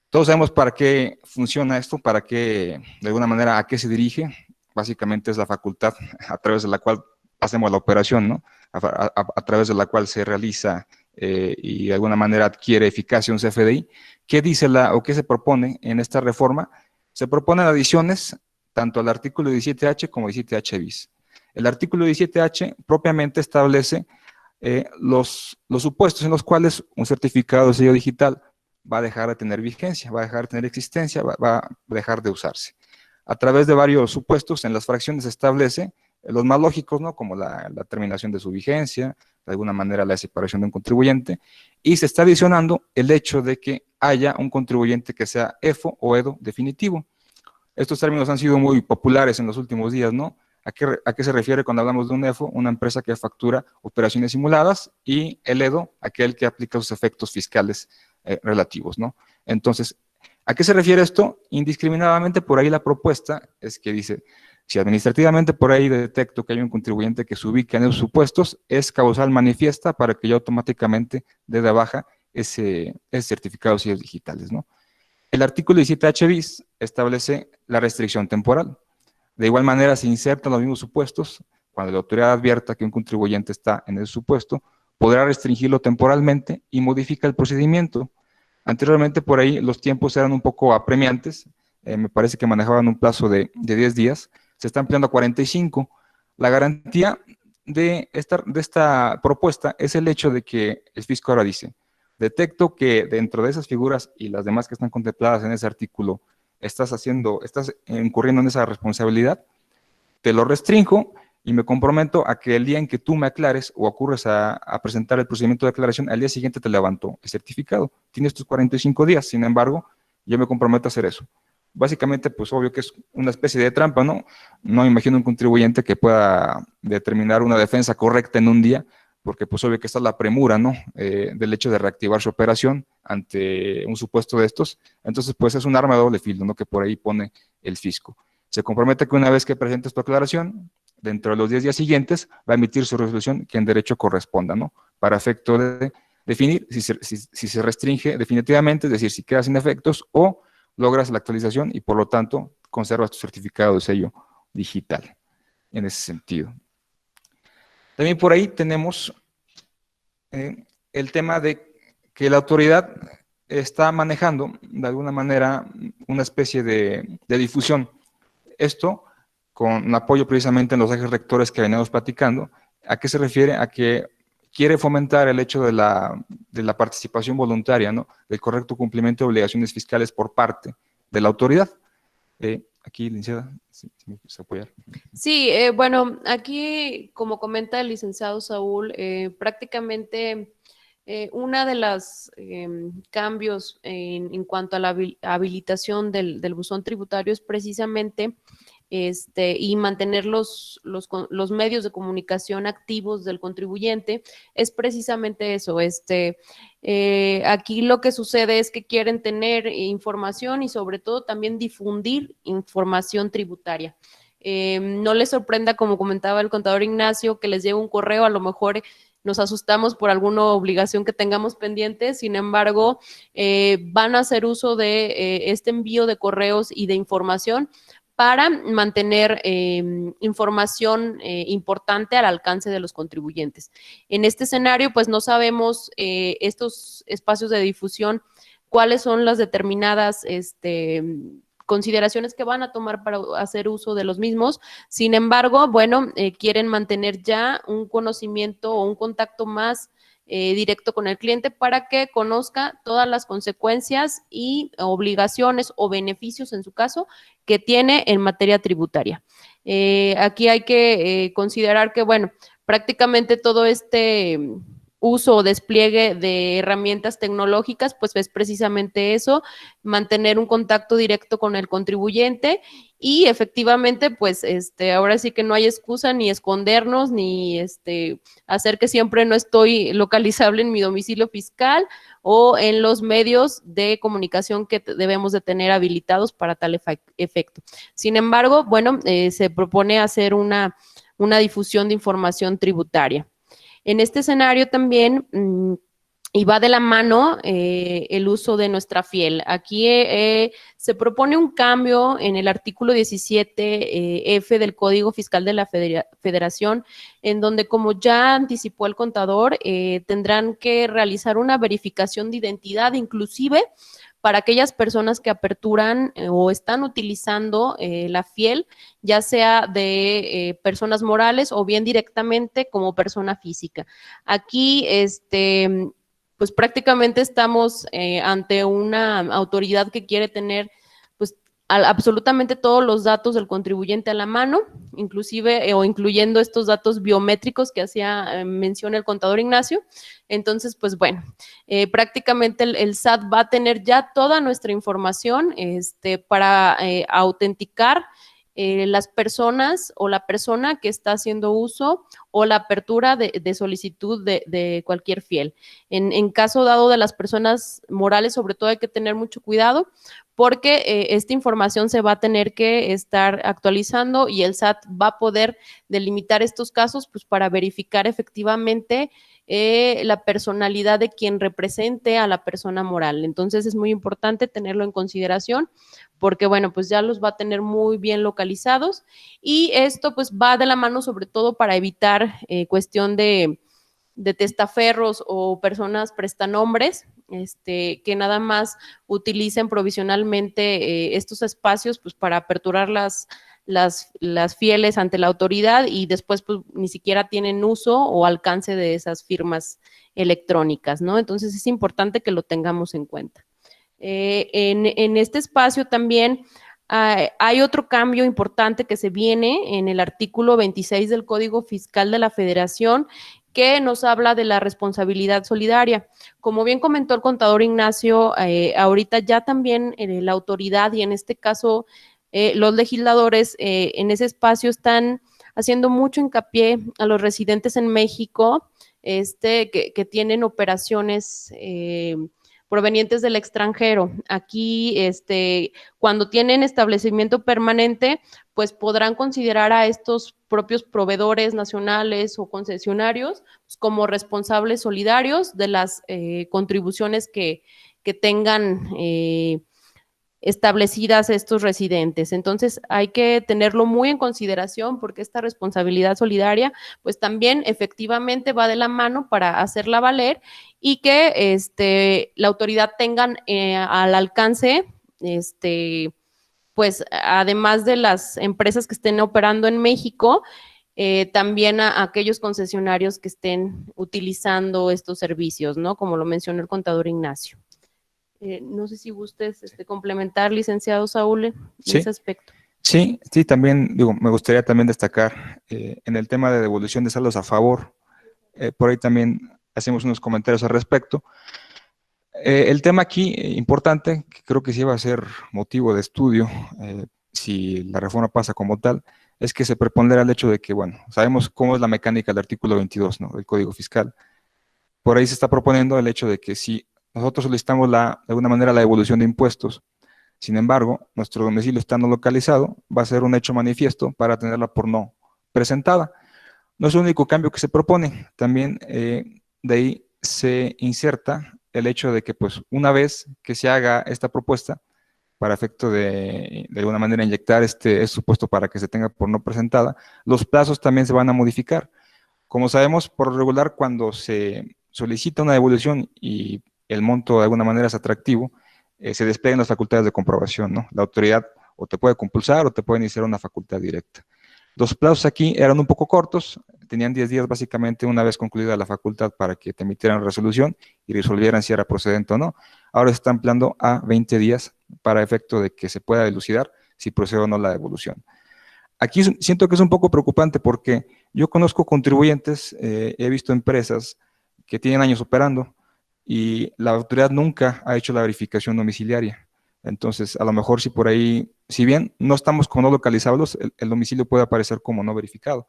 Todos sabemos para qué funciona esto, para qué, de alguna manera, a qué se dirige. Básicamente es la facultad a través de la cual hacemos la operación, ¿no? A través de la cual se realiza y de alguna manera adquiere eficacia un CFDI. ¿Qué dice o qué se propone en esta reforma? Se proponen adiciones tanto al artículo 17H como 17H bis. El artículo 17H propiamente establece los supuestos en los cuales un certificado de sello digital va a dejar de tener vigencia, va a dejar de tener existencia, va a dejar de usarse. A través de varios supuestos, en las fracciones se establece los más lógicos, ¿no? Como la terminación de su vigencia, de alguna manera la separación de un contribuyente, y se está adicionando el hecho de que haya un contribuyente que sea EFO o EDO definitivo. Estos términos han sido muy populares en los últimos días, ¿no? ¿A qué se refiere cuando hablamos de un EFO? Una empresa que factura operaciones simuladas, y el EDO, aquel que aplica sus efectos fiscales relativos, ¿no? Entonces, ¿a qué se refiere esto? Indiscriminadamente, por ahí la propuesta es que dice, si administrativamente por ahí detecto que hay un contribuyente que se ubica en esos supuestos, es causal manifiesta para que yo automáticamente dé de baja ese certificado de sellos digitales, ¿no? El artículo 17H bis establece la restricción temporal. De igual manera, se insertan los mismos supuestos. Cuando la autoridad advierta que un contribuyente está en ese supuesto, podrá restringirlo temporalmente y modifica el procedimiento. Anteriormente, por ahí, los tiempos eran un poco apremiantes. Me parece que manejaban un plazo de 10 días. Se está ampliando a 45. La garantía de esta propuesta es el hecho de que el fisco ahora dice, detecto que dentro de esas figuras y las demás que están contempladas en ese artículo, estás incurriendo en esa responsabilidad, te lo restringo y me comprometo a que el día en que tú me aclares o ocurres a presentar el procedimiento de aclaración, al día siguiente te levanto el certificado. Tienes tus 45 días, sin embargo, yo me comprometo a hacer eso. Básicamente, pues obvio que es una especie de trampa, ¿no? No imagino un contribuyente que pueda determinar una defensa correcta en un día, porque pues obvio que está la premura, ¿no? Del hecho de reactivar su operación ante un supuesto de estos. Entonces, pues es un arma de doble filo, ¿no? Que por ahí pone el fisco. Se compromete que una vez que presentes tu aclaración, dentro de los 10 días siguientes, va a emitir su resolución que en derecho corresponda, ¿no? Para efecto de definir si se restringe definitivamente, es decir, si queda sin efectos o logras la actualización y por lo tanto conservas tu certificado de sello digital en ese sentido. También por ahí tenemos el tema de que la autoridad está manejando de alguna manera una especie de difusión Esto con apoyo precisamente en los ejes rectores que veníamos platicando. ¿A qué se refiere? A que quiere fomentar el hecho de la participación voluntaria, ¿no? Del correcto cumplimiento de obligaciones fiscales por parte de la autoridad. Aquí, licenciada, si me quieres apoyar. Sí, bueno, aquí, como comenta el licenciado Saúl, prácticamente una de las cambios en cuanto a la habilitación del buzón tributario es precisamente y mantener los medios de comunicación activos del contribuyente, es precisamente eso. Aquí lo que sucede es que quieren tener información y sobre todo también difundir información tributaria. No les sorprenda, como comentaba el contador Ignacio, que les llegue un correo, a lo mejor nos asustamos por alguna obligación que tengamos pendiente, sin embargo, van a hacer uso de este envío de correos y de información para mantener información importante al alcance de los contribuyentes. En este escenario, pues no sabemos estos espacios de difusión, cuáles son las determinadas consideraciones que van a tomar para hacer uso de los mismos. Sin embargo, bueno, quieren mantener ya un conocimiento o un contacto más directo con el cliente para que conozca todas las consecuencias y obligaciones o beneficios, en su caso, que tiene en materia tributaria. Aquí hay que considerar que, bueno, prácticamente todo uso o despliegue de herramientas tecnológicas, pues es precisamente eso, mantener un contacto directo con el contribuyente y efectivamente, pues ahora sí que no hay excusa ni escondernos, ni hacer que siempre no estoy localizable en mi domicilio fiscal o en los medios de comunicación que debemos de tener habilitados para tal efecto. Sin embargo, bueno, se propone hacer una difusión de información tributaria. En este escenario también, y va de la mano el uso de nuestra fiel. Aquí se propone un cambio en el artículo 17F del Código Fiscal de la Federación, en donde, como ya anticipó el contador, tendrán que realizar una verificación de identidad, inclusive para aquellas personas que aperturan o están utilizando la fiel, ya sea de personas morales o bien directamente como persona física. Aquí, pues prácticamente estamos ante una autoridad que quiere tener pues absolutamente todos los datos del contribuyente a la mano, inclusive o incluyendo estos datos biométricos que hacía mención el contador Ignacio. Entonces, pues bueno, prácticamente el SAT va a tener ya toda nuestra información para autenticar las personas o la persona que está haciendo uso o la apertura de solicitud de cualquier fiel. En caso dado de las personas morales, sobre todo hay que tener mucho cuidado porque esta información se va a tener que estar actualizando y el SAT va a poder delimitar estos casos pues para verificar efectivamente la personalidad de quien represente a la persona moral. Entonces es muy importante tenerlo en consideración porque, bueno, pues ya los va a tener muy bien localizados y esto pues va de la mano sobre todo para evitar cuestión de testaferros o personas prestanombres que nada más utilicen provisionalmente estos espacios pues para aperturar las fieles ante la autoridad y después pues ni siquiera tienen uso o alcance de esas firmas electrónicas, ¿no? Entonces es importante que lo tengamos en cuenta. En este espacio también hay otro cambio importante que se viene en el artículo 26 del Código Fiscal de la Federación que nos habla de la responsabilidad solidaria. Como bien comentó el contador Ignacio, ahorita ya también la autoridad y en este caso los legisladores en ese espacio están haciendo mucho hincapié a los residentes en México que tienen operaciones provenientes del extranjero. Aquí, cuando tienen establecimiento permanente, pues podrán considerar a estos propios proveedores nacionales o concesionarios pues, como responsables solidarios de las contribuciones que tengan establecidas estos residentes. Entonces hay que tenerlo muy en consideración porque esta responsabilidad solidaria pues también efectivamente va de la mano para hacerla valer y que la autoridad tengan al alcance pues además de las empresas que estén operando en México, también a aquellos concesionarios que estén utilizando estos servicios, ¿no? Como lo mencionó el contador Ignacio. No sé si gustes complementar, licenciado Saúl, en Sí. ese aspecto. Sí, sí, también, digo, me gustaría también destacar en el tema de devolución de saldos a favor, por ahí también hacemos unos comentarios al respecto. El tema aquí importante, que creo que sí va a ser motivo de estudio, si la reforma pasa como tal, es que se prepondera el hecho de que, bueno, sabemos cómo es la mecánica del artículo 22, ¿no?, del Código Fiscal. Por ahí se está proponiendo el hecho de que si nosotros solicitamos de alguna manera la devolución de impuestos, sin embargo, nuestro domicilio estando localizado, va a ser un hecho manifiesto para tenerla por no presentada. No es el único cambio que se propone, también de ahí se inserta el hecho de que, pues, una vez que se haga esta propuesta, para efecto de alguna manera inyectar este supuesto para que se tenga por no presentada, los plazos también se van a modificar. Como sabemos, por lo regular, cuando se solicita una devolución y el monto de alguna manera es atractivo, se despliegan las facultades de comprobación, ¿no? La autoridad o te puede compulsar o te puede iniciar una facultad directa. Los plazos aquí eran un poco cortos, tenían 10 días básicamente una vez concluida la facultad para que te emitieran resolución y resolvieran si era procedente o no. Ahora se está ampliando a 20 días para efecto de que se pueda dilucidar si procede o no la devolución. Aquí siento que es un poco preocupante porque yo conozco contribuyentes, he visto empresas que tienen años operando y la autoridad nunca ha hecho la verificación domiciliaria. Entonces, a lo mejor si por ahí, si bien no estamos como no localizables, el domicilio puede aparecer como no verificado.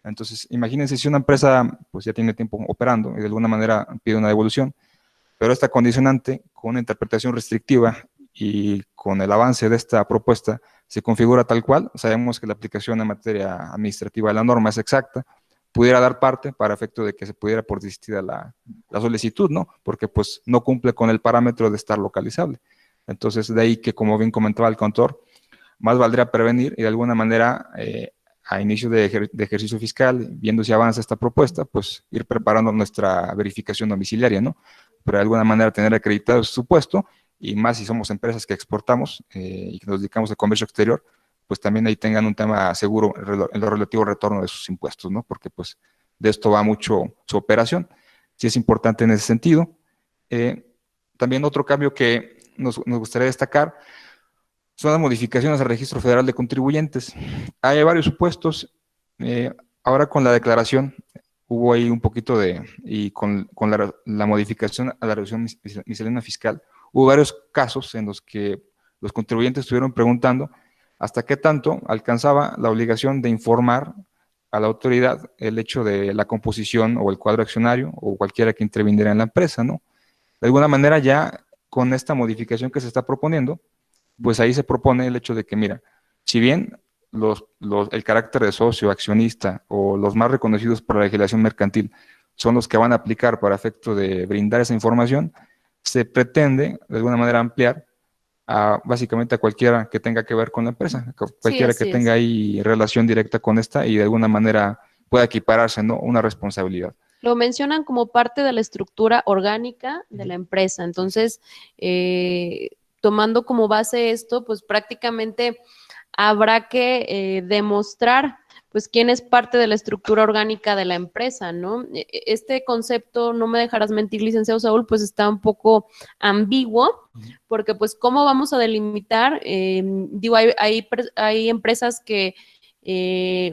Entonces, imagínense si una empresa pues ya tiene tiempo operando y de alguna manera pide una devolución, pero esta condicionante con una interpretación restrictiva y con el avance de esta propuesta se configura tal cual, sabemos que la aplicación en materia administrativa de la norma es exacta, pudiera dar parte para efecto de que se pudiera por desistida la solicitud, ¿no? Porque pues no cumple con el parámetro de estar localizable. Entonces, de ahí que, como bien comentaba el contador, más valdría prevenir y de alguna manera a inicio de ejercicio fiscal, viendo si avanza esta propuesta, pues ir preparando nuestra verificación domiciliaria, ¿no? Pero de alguna manera tener acreditado ese supuesto, y más si somos empresas que exportamos y que nos dedicamos al comercio exterior, pues también ahí tengan un tema seguro en lo relativo al retorno de sus impuestos, ¿no? Porque pues de esto va mucho su operación. Sí es importante en ese sentido. También otro cambio que nos gustaría destacar son las modificaciones al Registro Federal de Contribuyentes. Hay varios supuestos. Ahora con la declaración hubo ahí un poquito y con la modificación a la reducción miscelánea fiscal, hubo varios casos en los que los contribuyentes estuvieron preguntando hasta qué tanto alcanzaba la obligación de informar a la autoridad el hecho de la composición o el cuadro accionario o cualquiera que interviniera en la empresa, ¿no? De alguna manera ya con esta modificación que se está proponiendo, pues ahí se propone el hecho de que, mira, si bien el carácter de socio, accionista o los más reconocidos por la legislación mercantil son los que van a aplicar para efecto de brindar esa información, se pretende de alguna manera ampliar básicamente a cualquiera que tenga que ver con la empresa, cualquiera que tenga ahí relación directa con esta y de alguna manera pueda equipararse, ¿no?, una responsabilidad. Lo mencionan como parte de la estructura orgánica de la empresa. Entonces, tomando como base esto, pues prácticamente habrá que demostrar pues quién es parte de la estructura orgánica de la empresa, ¿no? Este concepto, no me dejarás mentir, licenciado Saúl, pues está un poco ambiguo, porque pues cómo vamos a delimitar, digo, hay empresas que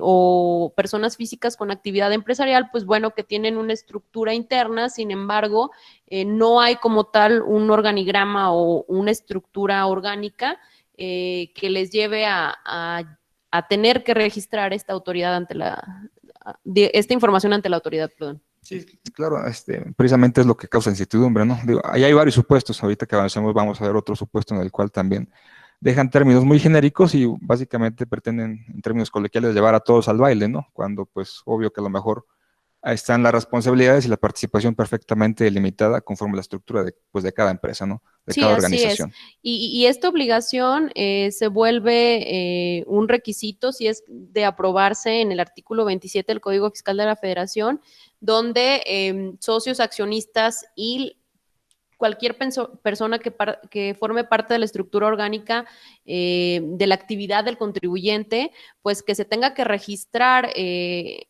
o personas físicas con actividad empresarial, pues bueno, que tienen una estructura interna, sin embargo, no hay como tal un organigrama o una estructura orgánica que les lleve a tener que registrar esta autoridad esta información ante la autoridad, perdón. Sí, claro, precisamente es lo que causa incertidumbre, ¿no? Digo, ahí hay varios supuestos, ahorita que avancemos vamos a ver otro supuesto en el cual también dejan términos muy genéricos y básicamente pretenden, en términos coloquiales, llevar a todos al baile, ¿no? Cuando, pues, obvio que a lo mejor ahí están las responsabilidades y la participación perfectamente delimitada conforme a la estructura de cada empresa, ¿no? De cada organización. Así es. Y esta obligación se vuelve un requisito si es de aprobarse en el artículo 27 del Código Fiscal de la Federación, donde socios, accionistas y cualquier persona que forme parte de la estructura orgánica de la actividad del contribuyente, pues que se tenga que registrar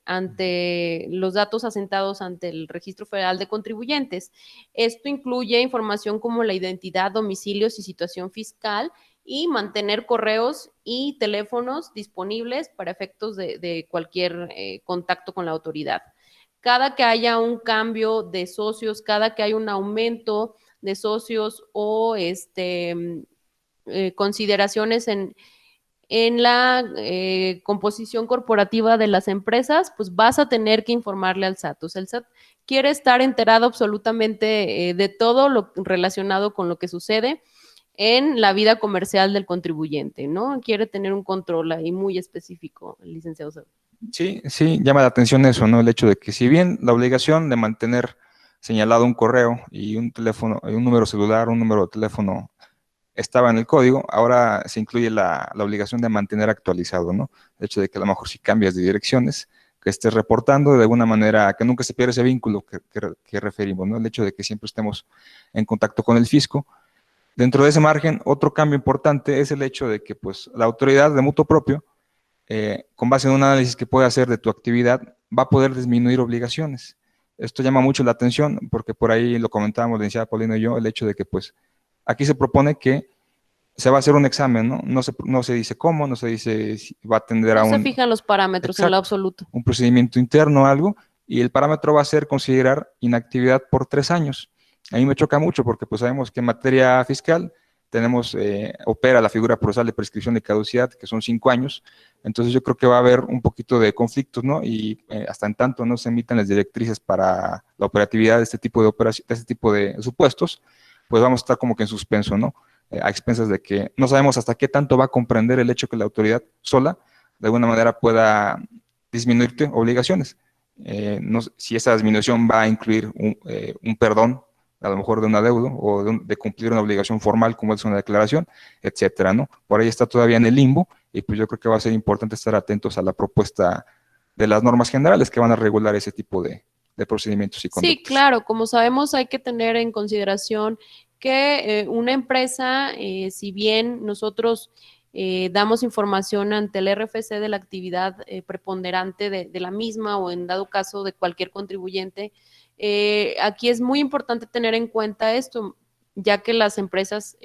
ante los datos asentados ante el Registro Federal de Contribuyentes. Esto incluye información como la identidad, domicilios y situación fiscal, y mantener correos y teléfonos disponibles para efectos de cualquier contacto con la autoridad. Cada que haya un cambio de socios, cada que haya un aumento de socios o consideraciones en la composición corporativa de las empresas, pues vas a tener que informarle al SAT. O sea, el SAT quiere estar enterado absolutamente de todo lo relacionado con lo que sucede en la vida comercial del contribuyente, ¿no? Quiere tener un control ahí muy específico, el licenciado Saúl. Sí, sí, llama la atención eso, ¿no? El hecho de que si bien la obligación de mantener señalado un correo y un teléfono, un número celular, un número de teléfono estaba en el código, ahora se incluye la obligación de mantener actualizado, ¿no? El hecho de que a lo mejor si cambias de direcciones, que estés reportando de alguna manera, que nunca se pierda ese vínculo que referimos, ¿no? El hecho de que siempre estemos en contacto con el fisco. Dentro de ese margen, otro cambio importante es el hecho de que pues, la autoridad de mutuo propio, con base en un análisis que puede hacer de tu actividad, va a poder disminuir obligaciones. Esto llama mucho la atención porque por ahí lo comentábamos, la licenciada Paulino y yo, el hecho de que pues aquí se propone que se va a hacer un examen, ¿no? No se dice cómo, no se dice si va a atender a No se fijan los parámetros en lo absoluto. Un procedimiento interno o algo, y el parámetro va a ser considerar inactividad por 3 años. A mí me choca mucho porque pues sabemos que en materia fiscal tenemos, opera la figura procesal de prescripción de caducidad, que son 5 años, entonces yo creo que va a haber un poquito de conflictos, ¿no? Y hasta en tanto no se emitan las directrices para la operatividad de este tipo de operación, de este tipo de supuestos, pues vamos a estar como que en suspenso, ¿no? A expensas de que no sabemos hasta qué tanto va a comprender el hecho que la autoridad sola, de alguna manera, pueda disminuirte obligaciones. No sé si esa disminución va a incluir un perdón, a lo mejor de un adeudo, o de cumplir una obligación formal como es una declaración, etcétera, ¿no? Por ahí está todavía en el limbo, y pues yo creo que va a ser importante estar atentos a la propuesta de las normas generales que van a regular ese tipo de procedimientos y conductas. Sí, claro, como sabemos hay que tener en consideración que una empresa, si bien nosotros damos información ante el RFC de la actividad preponderante de la misma o en dado caso de cualquier contribuyente, aquí es muy importante tener en cuenta esto, ya que las empresas,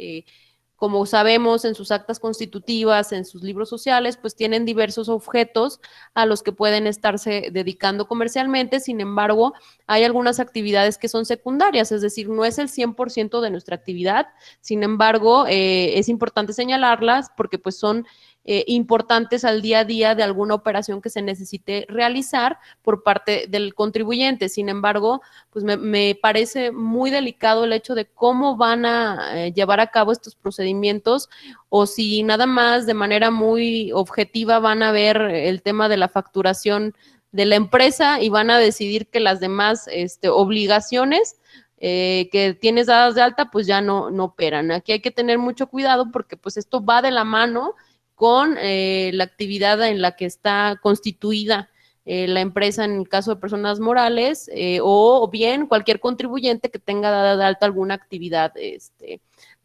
como sabemos en sus actas constitutivas, en sus libros sociales, pues tienen diversos objetos a los que pueden estarse dedicando comercialmente. Sin embargo, hay algunas actividades que son secundarias, es decir, no es el 100% de nuestra actividad. Sin embargo, es importante señalarlas porque pues son importantes al día a día de alguna operación que se necesite realizar por parte del contribuyente. Sin embargo, pues me parece muy delicado el hecho de cómo van a llevar a cabo estos procedimientos, o si nada más de manera muy objetiva van a ver el tema de la facturación de la empresa y van a decidir que las demás obligaciones que tienes dadas de alta pues ya no operan. Aquí hay que tener mucho cuidado porque pues esto va de la mano con la actividad en la que está constituida la empresa en el caso de personas morales, o bien cualquier contribuyente que tenga dada de alta alguna actividad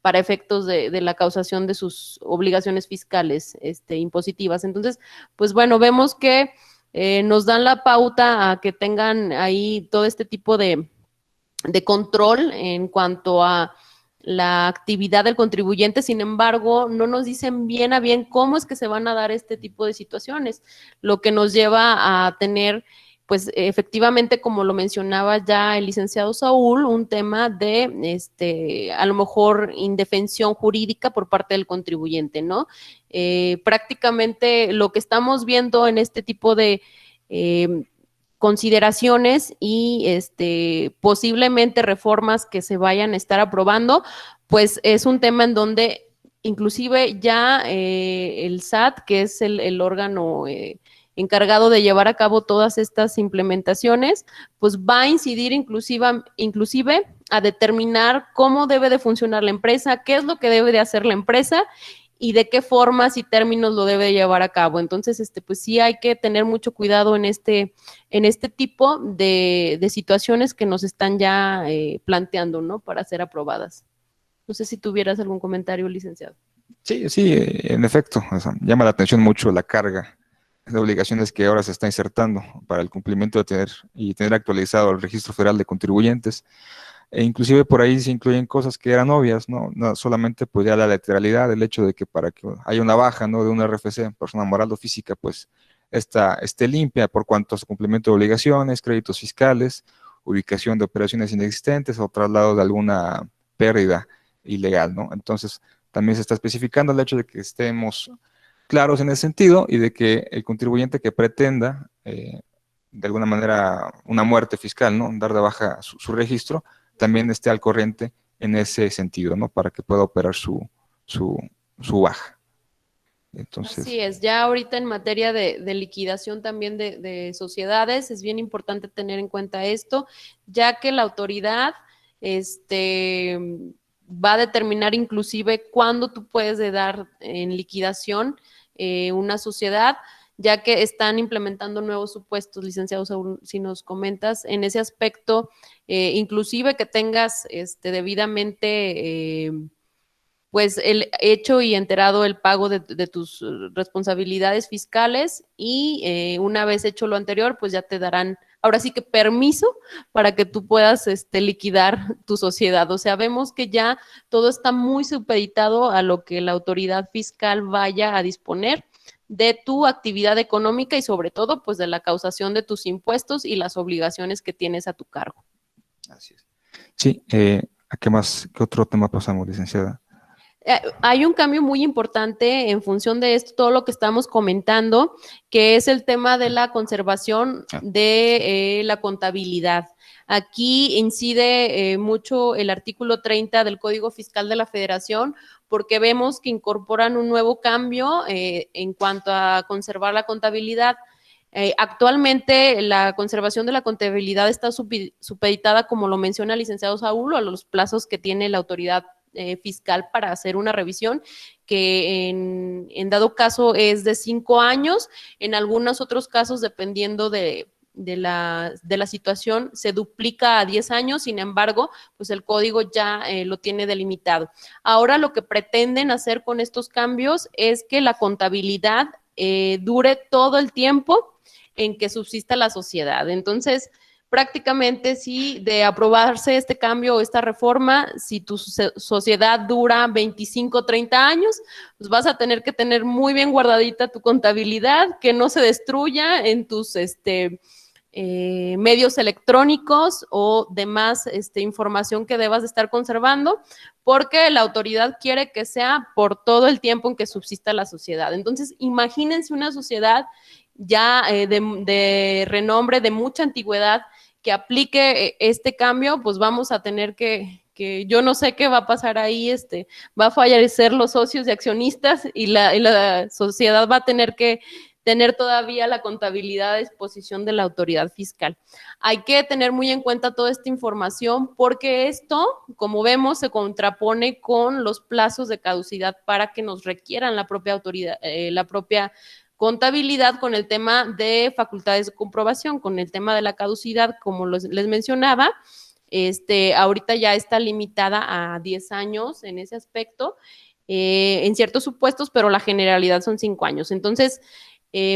para efectos de la causación de sus obligaciones fiscales impositivas. Entonces, pues bueno, vemos que nos dan la pauta a que tengan ahí todo este tipo de control en cuanto a la actividad del contribuyente. Sin embargo, no nos dicen bien a bien cómo es que se van a dar este tipo de situaciones, lo que nos lleva a tener, pues efectivamente, como lo mencionaba ya el licenciado Saúl, un tema de, a lo mejor, indefensión jurídica por parte del contribuyente, ¿no? Prácticamente lo que estamos viendo en este tipo de consideraciones y posiblemente reformas que se vayan a estar aprobando, pues es un tema en donde inclusive ya el SAT, que es el órgano encargado de llevar a cabo todas estas implementaciones, pues va a incidir inclusive a determinar cómo debe de funcionar la empresa, qué es lo que debe de hacer la empresa y de qué formas y términos lo debe llevar a cabo. Entonces, pues sí hay que tener mucho cuidado en este tipo de situaciones que nos están ya planteando, ¿no? Para ser aprobadas. No sé si tuvieras algún comentario, licenciado. Sí, sí, en efecto, o sea, llama la atención mucho la carga de obligaciones que ahora se está insertando para el cumplimiento de tener actualizado el Registro Federal de Contribuyentes. E inclusive por ahí se incluyen cosas que eran obvias, ¿no? No solamente pues ya la literalidad, el hecho de que para que haya una baja, ¿no? De una RFC, persona moral o física, pues esté limpia por cuanto a su cumplimiento de obligaciones, créditos fiscales, ubicación de operaciones inexistentes o traslado de alguna pérdida ilegal, ¿no? Entonces, también se está especificando el hecho de que estemos claros en ese sentido y de que el contribuyente que pretenda, de alguna manera, una muerte fiscal, ¿no? Dar de baja su registro, también esté al corriente en ese sentido, ¿no? Para que pueda operar su baja. Entonces, así es, ya ahorita en materia de liquidación también de sociedades, es bien importante tener en cuenta esto, ya que la autoridad va a determinar inclusive cuándo tú puedes dar en liquidación una sociedad, ya que están implementando nuevos supuestos, licenciado Saúl, si nos comentas, en ese aspecto, inclusive que tengas debidamente pues el hecho y enterado el pago de tus responsabilidades fiscales y una vez hecho lo anterior, pues ya te darán ahora sí que permiso para que tú puedas liquidar tu sociedad. O sea, vemos que ya todo está muy supeditado a lo que la autoridad fiscal vaya a disponer de tu actividad económica y sobre todo pues de la causación de tus impuestos y las obligaciones que tienes a tu cargo. así es. Sí, ¿a qué otro tema pasamos, licenciada? Hay un cambio muy importante en función de esto, todo lo que estamos comentando, que es el tema de la conservación de la contabilidad. Aquí incide mucho el artículo 30 del Código Fiscal de la Federación, porque vemos que incorporan un nuevo cambio en cuanto a conservar la contabilidad. Actualmente la conservación de la contabilidad está supeditada, como lo menciona el licenciado Saúl, a los plazos que tiene la autoridad fiscal para hacer una revisión, que en dado caso es de 5 años, en algunos otros casos, dependiendo de la situación, se duplica a 10 años, sin embargo, pues el código ya lo tiene delimitado. Ahora lo que pretenden hacer con estos cambios es que la contabilidad dure todo el tiempo en que subsista la sociedad. Entonces, prácticamente si de aprobarse este cambio o esta reforma, si tu sociedad dura 25, 30 años, pues vas a tener que tener muy bien guardadita tu contabilidad, que no se destruya en tus medios electrónicos o demás información que debas de estar conservando, porque la autoridad quiere que sea por todo el tiempo en que subsista la sociedad. Entonces, imagínense una sociedad ya de renombre, de mucha antigüedad, que aplique este cambio, pues vamos a tener que yo no sé qué va a pasar ahí, va a fallecer los socios y accionistas y la sociedad va a tener que tener todavía la contabilidad a disposición de la autoridad fiscal. Hay que tener muy en cuenta toda esta información porque esto, como vemos, se contrapone con los plazos de caducidad para que nos requieran la propia autoridad, la propia contabilidad con el tema de facultades de comprobación, con el tema de la caducidad, como les mencionaba, ahorita ya está limitada a 10 años en ese aspecto, en ciertos supuestos, pero la generalidad son 5 años. Entonces,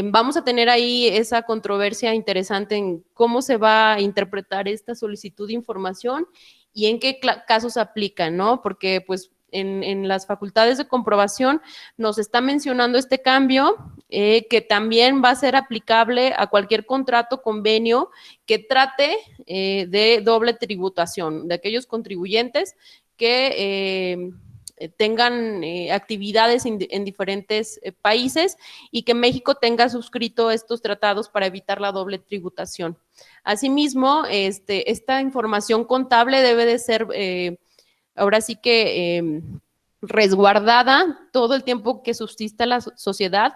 vamos a tener ahí esa controversia interesante en cómo se va a interpretar esta solicitud de información y en qué casos aplica, ¿no? Porque, pues, en las facultades de comprobación nos está mencionando este cambio que también va a ser aplicable a cualquier contrato, convenio que trate de doble tributación, de aquellos contribuyentes que tengan actividades en diferentes países y que México tenga suscrito estos tratados para evitar la doble tributación. Asimismo, esta información contable debe de ser ahora sí que resguardada todo el tiempo que subsista la sociedad,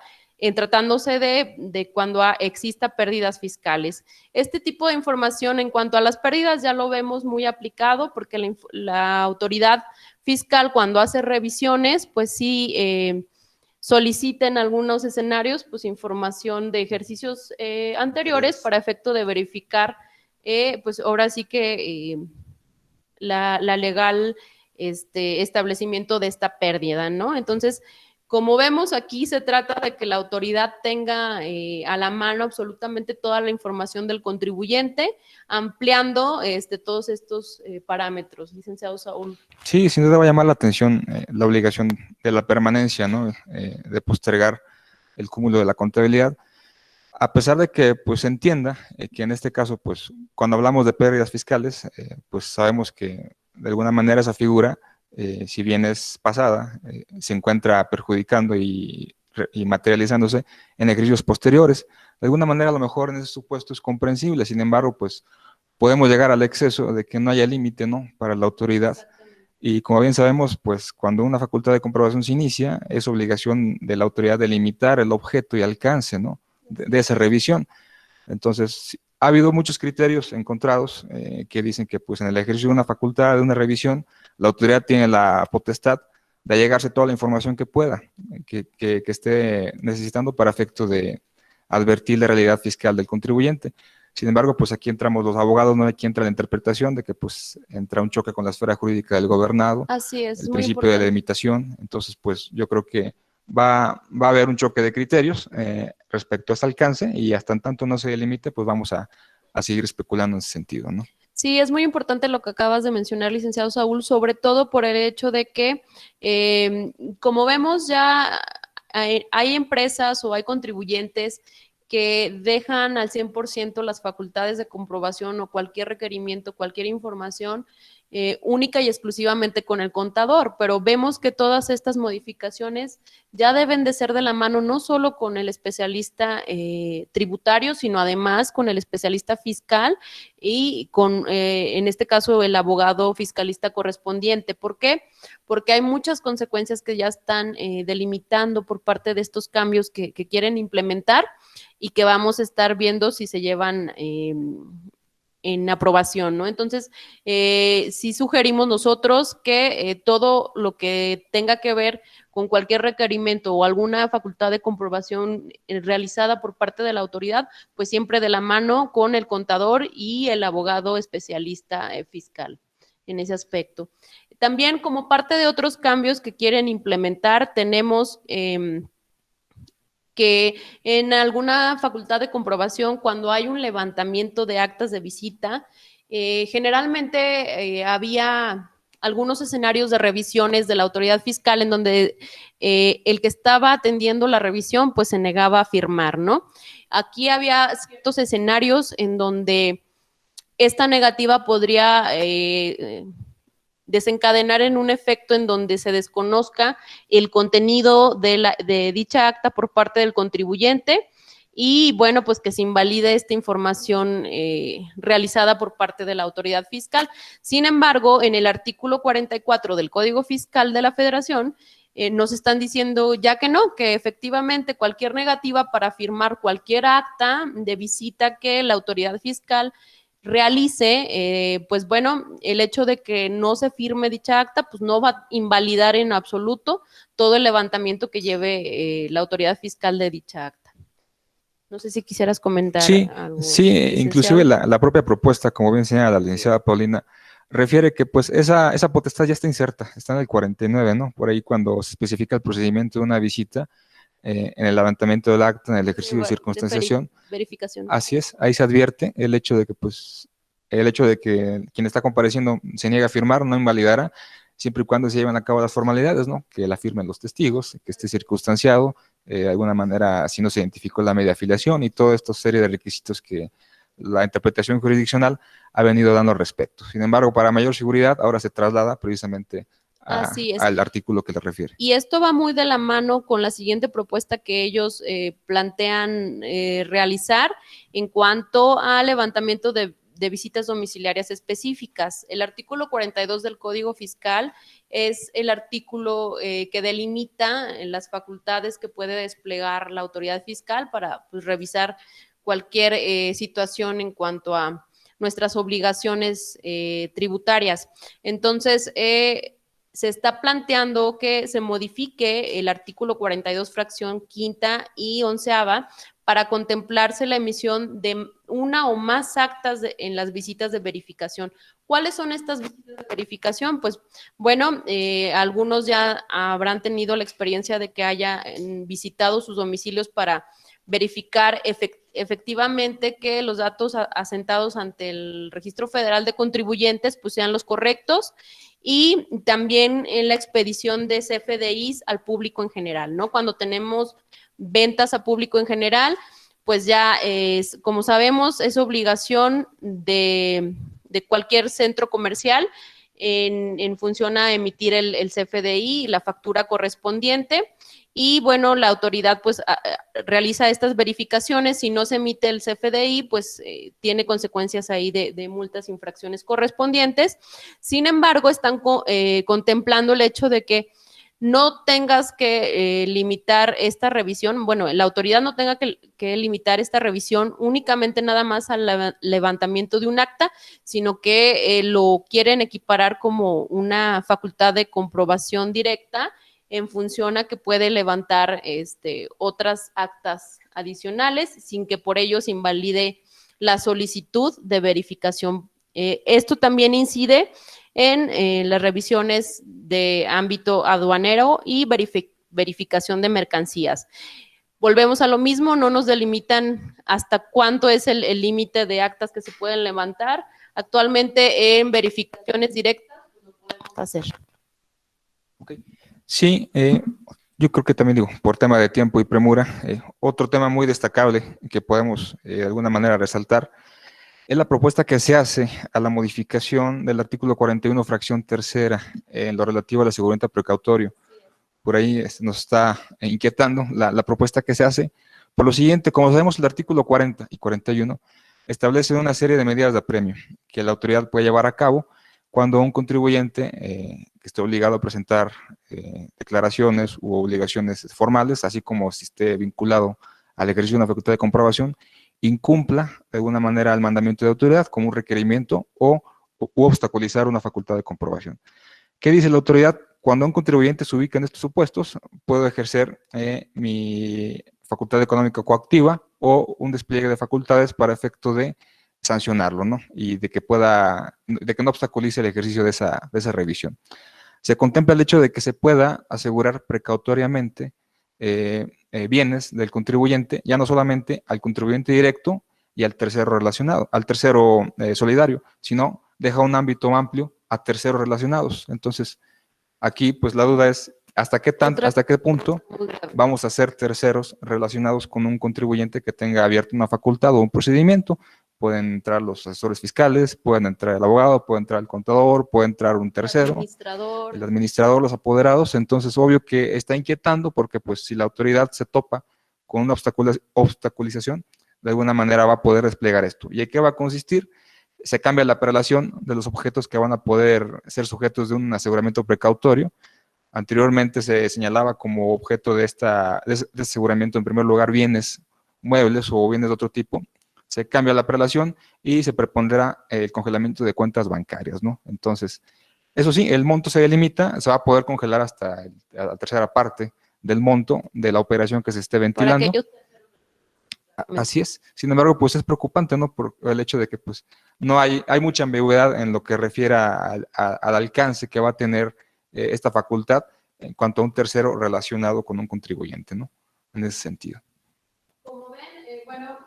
tratándose de cuando exista pérdidas fiscales. Este tipo de información en cuanto a las pérdidas ya lo vemos muy aplicado porque la autoridad fiscal cuando hace revisiones, pues sí soliciten algunos escenarios, pues información de ejercicios anteriores para efecto de verificar, pues ahora sí que la legal establecimiento de esta pérdida, ¿no? Entonces, como vemos aquí, se trata de que la autoridad tenga a la mano absolutamente toda la información del contribuyente, ampliando todos estos parámetros. Licenciado Saúl. Sí, sin duda va a llamar la atención la obligación de la permanencia, ¿no? De postergar el cúmulo de la contabilidad, a pesar de que pues se entienda que en este caso, pues cuando hablamos de pérdidas fiscales, pues sabemos que de alguna manera esa figura, si bien es pasada, se encuentra perjudicando y materializándose en ejercicios posteriores. De alguna manera a lo mejor en ese supuesto es comprensible, sin embargo, pues podemos llegar al exceso de que no haya límite, ¿no? Para la autoridad. Y como bien sabemos, pues cuando una facultad de comprobación se inicia, es obligación de la autoridad delimitar el objeto y alcance, ¿no? De esa revisión. Entonces, ha habido muchos criterios encontrados que dicen que pues en el ejercicio de una facultad, de una revisión, la autoridad tiene la potestad de allegarse toda la información que pueda, que esté necesitando para efecto de advertir la realidad fiscal del contribuyente. Sin embargo, pues aquí entramos los abogados, no aquí entra la interpretación de que pues entra un choque con la esfera jurídica del gobernado, Así es, el muy principio de la importante. limitación. Entonces, pues yo creo que va a haber un choque de criterios respecto a este alcance y hasta en tanto no se delimite, pues vamos a seguir especulando en ese sentido, ¿no? Sí, es muy importante lo que acabas de mencionar, licenciado Saúl, sobre todo por el hecho de que, como vemos ya, hay empresas o hay contribuyentes que dejan al 100% las facultades de comprobación o cualquier requerimiento, cualquier información única y exclusivamente con el contador, pero vemos que todas estas modificaciones ya deben de ser de la mano no solo con el especialista tributario, sino además con el especialista fiscal y con, en este caso, el abogado fiscalista correspondiente. ¿Por qué? Porque hay muchas consecuencias que ya están delimitando por parte de estos cambios que quieren implementar y que vamos a estar viendo si se llevan en aprobación, ¿no? Entonces, sí sugerimos nosotros que todo lo que tenga que ver con cualquier requerimiento o alguna facultad de comprobación realizada por parte de la autoridad, pues siempre de la mano con el contador y el abogado especialista fiscal en ese aspecto. También como parte de otros cambios que quieren implementar, tenemos que en alguna facultad de comprobación, cuando hay un levantamiento de actas de visita, generalmente había algunos escenarios de revisiones de la autoridad fiscal en donde el que estaba atendiendo la revisión pues se negaba a firmar, ¿no? Aquí había ciertos escenarios en donde esta negativa podría desencadenar en un efecto en donde se desconozca el contenido de dicha acta por parte del contribuyente y, bueno, pues que se invalide esta información realizada por parte de la autoridad fiscal. Sin embargo, en el artículo 44 del Código Fiscal de la Federación, nos están diciendo ya que no, que efectivamente cualquier negativa para firmar cualquier acta de visita que la autoridad fiscal realice, pues bueno, el hecho de que no se firme dicha acta, pues no va a invalidar en absoluto todo el levantamiento que lleve la autoridad fiscal de dicha acta. No sé si quisieras comentar algo. Sí, inclusive la propia propuesta, como bien señala la licenciada Paulina, refiere que pues esa potestad ya está inserta, está en el 49, ¿no? Por ahí cuando se especifica el procedimiento de una visita, en el levantamiento del acta, en el ejercicio de circunstanciación. Verificación. Así es, ahí se advierte el hecho de que quien está compareciendo se niega a firmar, no invalidará, siempre y cuando se lleven a cabo las formalidades, ¿no? Que la firmen los testigos, que esté circunstanciado, de alguna manera, si no se identificó la media afiliación y toda esta serie de requisitos que la interpretación jurisdiccional ha venido dando al respecto. Sin embargo, para mayor seguridad, ahora se traslada precisamente al artículo que le refiere. Y esto va muy de la mano con la siguiente propuesta que ellos plantean realizar en cuanto al levantamiento de visitas domiciliarias específicas. El artículo 42 del Código Fiscal es el artículo que delimita las facultades que puede desplegar la autoridad fiscal para pues, revisar cualquier situación en cuanto a nuestras obligaciones tributarias. Entonces, se está planteando que se modifique el artículo 42, fracción quinta y onceava, para contemplarse la emisión de una o más actas en las visitas de verificación. ¿Cuáles son estas visitas de verificación? Pues bueno, algunos ya habrán tenido la experiencia de que hayan visitado sus domicilios para verificar efectivamente que los datos asentados ante el Registro Federal de Contribuyentes pues sean los correctos, y también en la expedición de CFDIs al público en general, ¿no? Cuando tenemos ventas a público en general, pues ya es, como sabemos, es obligación de cualquier centro comercial en función a emitir el CFDI y la factura correspondiente. Y bueno, la autoridad pues realiza estas verificaciones. Si no se emite el CFDI, pues tiene consecuencias ahí de multas, infracciones correspondientes. Sin embargo, están contemplando el hecho de que no tengas que limitar esta revisión, bueno, la autoridad no tenga que limitar esta revisión únicamente nada más al levantamiento de un acta, sino que lo quieren equiparar como una facultad de comprobación directa en función a que puede levantar otras actas adicionales sin que por ello se invalide la solicitud de verificación. Esto también incide en las revisiones de ámbito aduanero y verificación de mercancías. Volvemos a lo mismo, no nos delimitan hasta cuánto es el límite de actas que se pueden levantar. Actualmente en verificaciones directas lo podemos hacer. Okay. Sí, yo creo que también digo, por tema de tiempo y premura, otro tema muy destacable que podemos de alguna manera resaltar es la propuesta que se hace a la modificación del artículo 41, fracción tercera, en lo relativo a la aseguramiento precautorio. Por ahí nos está inquietando la propuesta que se hace. Por lo siguiente, como sabemos, el artículo 40 y 41 establecen una serie de medidas de apremio que la autoridad puede llevar a cabo cuando un contribuyente que esté obligado a presentar declaraciones u obligaciones formales, así como si esté vinculado al ejercicio de una facultad de comprobación, incumpla de alguna manera el mandamiento de autoridad como un requerimiento u obstaculizar una facultad de comprobación. ¿Qué dice la autoridad? Cuando un contribuyente se ubica en estos supuestos, puedo ejercer mi facultad económica coactiva o un despliegue de facultades para efecto de sancionarlo, ¿no? Y de que no obstaculice el ejercicio de esa revisión. Se contempla el hecho de que se pueda asegurar precautoriamente bienes del contribuyente, ya no solamente al contribuyente directo y al tercero relacionado, al tercero solidario, sino deja un ámbito amplio a terceros relacionados. Entonces, aquí pues la duda es hasta qué punto vamos a ser terceros relacionados con un contribuyente que tenga abierto una facultad o un procedimiento. Pueden entrar los asesores fiscales, pueden entrar el abogado, puede entrar el contador, puede entrar un tercero, el administrador, los apoderados. Entonces, obvio que está inquietando porque pues si la autoridad se topa con una obstaculización, de alguna manera va a poder desplegar esto. ¿Y en qué va a consistir? Se cambia la prelación de los objetos que van a poder ser sujetos de un aseguramiento precautorio. Anteriormente se señalaba como objeto de aseguramiento, en primer lugar, bienes muebles o bienes de otro tipo. Se cambia la prelación y se prepondera el congelamiento de cuentas bancarias, ¿no? Entonces, eso sí, el monto se delimita, se va a poder congelar hasta la tercera parte del monto de la operación que se esté ventilando. Así es. Sin embargo, pues es preocupante, ¿no? Por el hecho de que pues no hay mucha ambigüedad en lo que refiere al alcance que va a tener esta facultad en cuanto a un tercero relacionado con un contribuyente, ¿no? En ese sentido. Como ven, bueno,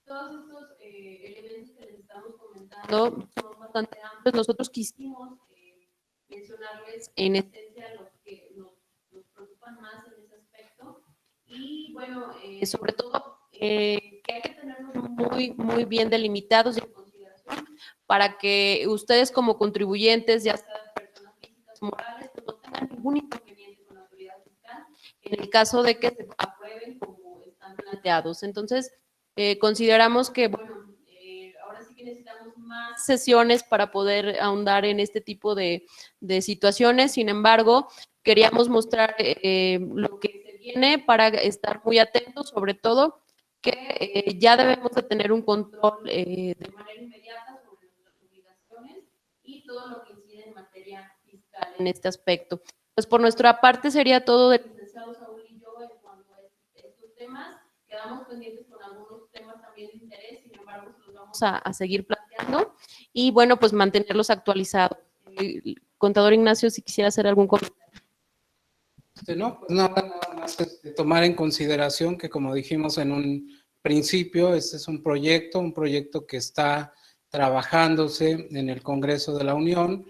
todos estos elementos que les estamos comentando son bastante amplios. Nosotros quisimos mencionarles en esencia lo que nos preocupan más en ese aspecto. Y bueno, sobre todo que hay que tenerlos muy bien delimitados y en consideración para que ustedes como contribuyentes, ya sean personas físicas o morales, pues no tengan ningún inconveniente con la autoridad fiscal en el caso de que se aprueben como están planteados. Entonces, consideramos que, bueno, ahora sí que necesitamos más sesiones para poder ahondar en este tipo de situaciones. Sin embargo, queríamos mostrar lo que se viene para estar muy atentos, sobre todo que ya debemos de tener un control de manera inmediata sobre nuestras obligaciones y todo lo que incide en materia fiscal. fiscal en este aspecto. Pues por nuestra parte sería todo del licenciado Saúl y yo en cuanto a estos temas. Quedamos pendientes con algunos temas también de interés, sin embargo, los vamos a seguir planteando y bueno, pues mantenerlos actualizados. Contador Ignacio, si quisiera hacer algún comentario. No, pues nada más tomar en consideración que, como dijimos en un principio, este es un proyecto que está trabajándose en el Congreso de la Unión,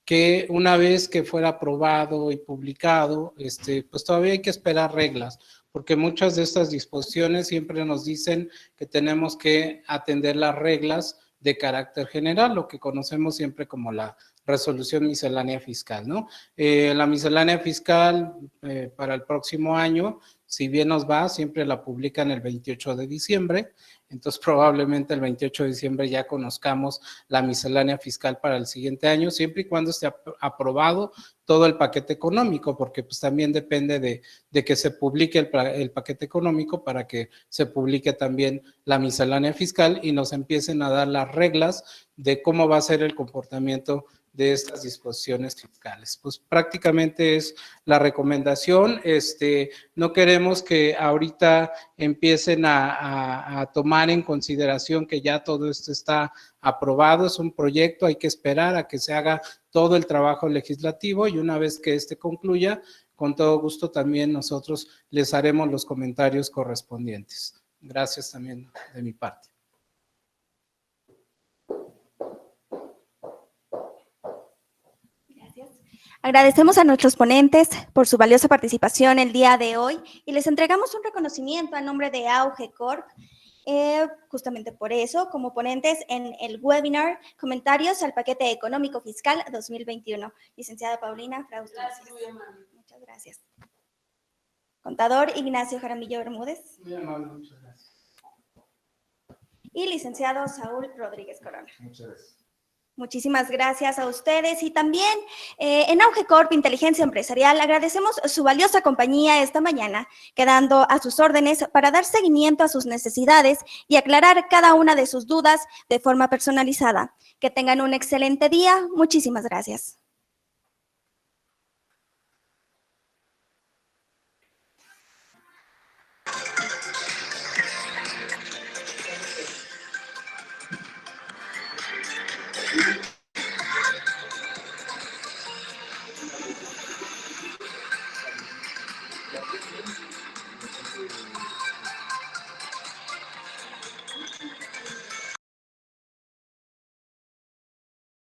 que una vez que fuera aprobado y publicado, pues todavía hay que esperar reglas, porque muchas de estas disposiciones siempre nos dicen que tenemos que atender las reglas de carácter general, lo que conocemos siempre como la resolución miscelánea fiscal, ¿no? La miscelánea fiscal para el próximo año, si bien nos va, siempre la publican el 28 de diciembre, entonces probablemente el 28 de diciembre ya conozcamos la miscelánea fiscal para el siguiente año, siempre y cuando esté aprobado todo el paquete económico, porque pues también depende de que se publique el paquete económico para que se publique también la miscelánea fiscal y nos empiecen a dar las reglas de cómo va a ser el comportamiento de estas disposiciones fiscales. Pues prácticamente es la recomendación. No queremos que ahorita empiecen a tomar en consideración que ya todo esto está aprobado, es un proyecto, hay que esperar a que se haga todo el trabajo legislativo y una vez que concluya, con todo gusto también nosotros les haremos los comentarios correspondientes. Gracias también de mi parte. Agradecemos a nuestros ponentes por su valiosa participación el día de hoy y les entregamos un reconocimiento a nombre de Auge Corp. Justamente por eso, como ponentes en el webinar Comentarios al Paquete Económico Fiscal 2021. Licenciada Paulina Frausto. Muchas gracias. Contador Ignacio Jaramillo Bermúdez. Muy amable, muchas gracias. Y licenciado Saúl Rodríguez Corona. Muchas gracias. Muchísimas gracias a ustedes y también en Auge Corp Inteligencia Empresarial agradecemos su valiosa compañía esta mañana, quedando a sus órdenes para dar seguimiento a sus necesidades y aclarar cada una de sus dudas de forma personalizada. Que tengan un excelente día. Muchísimas gracias.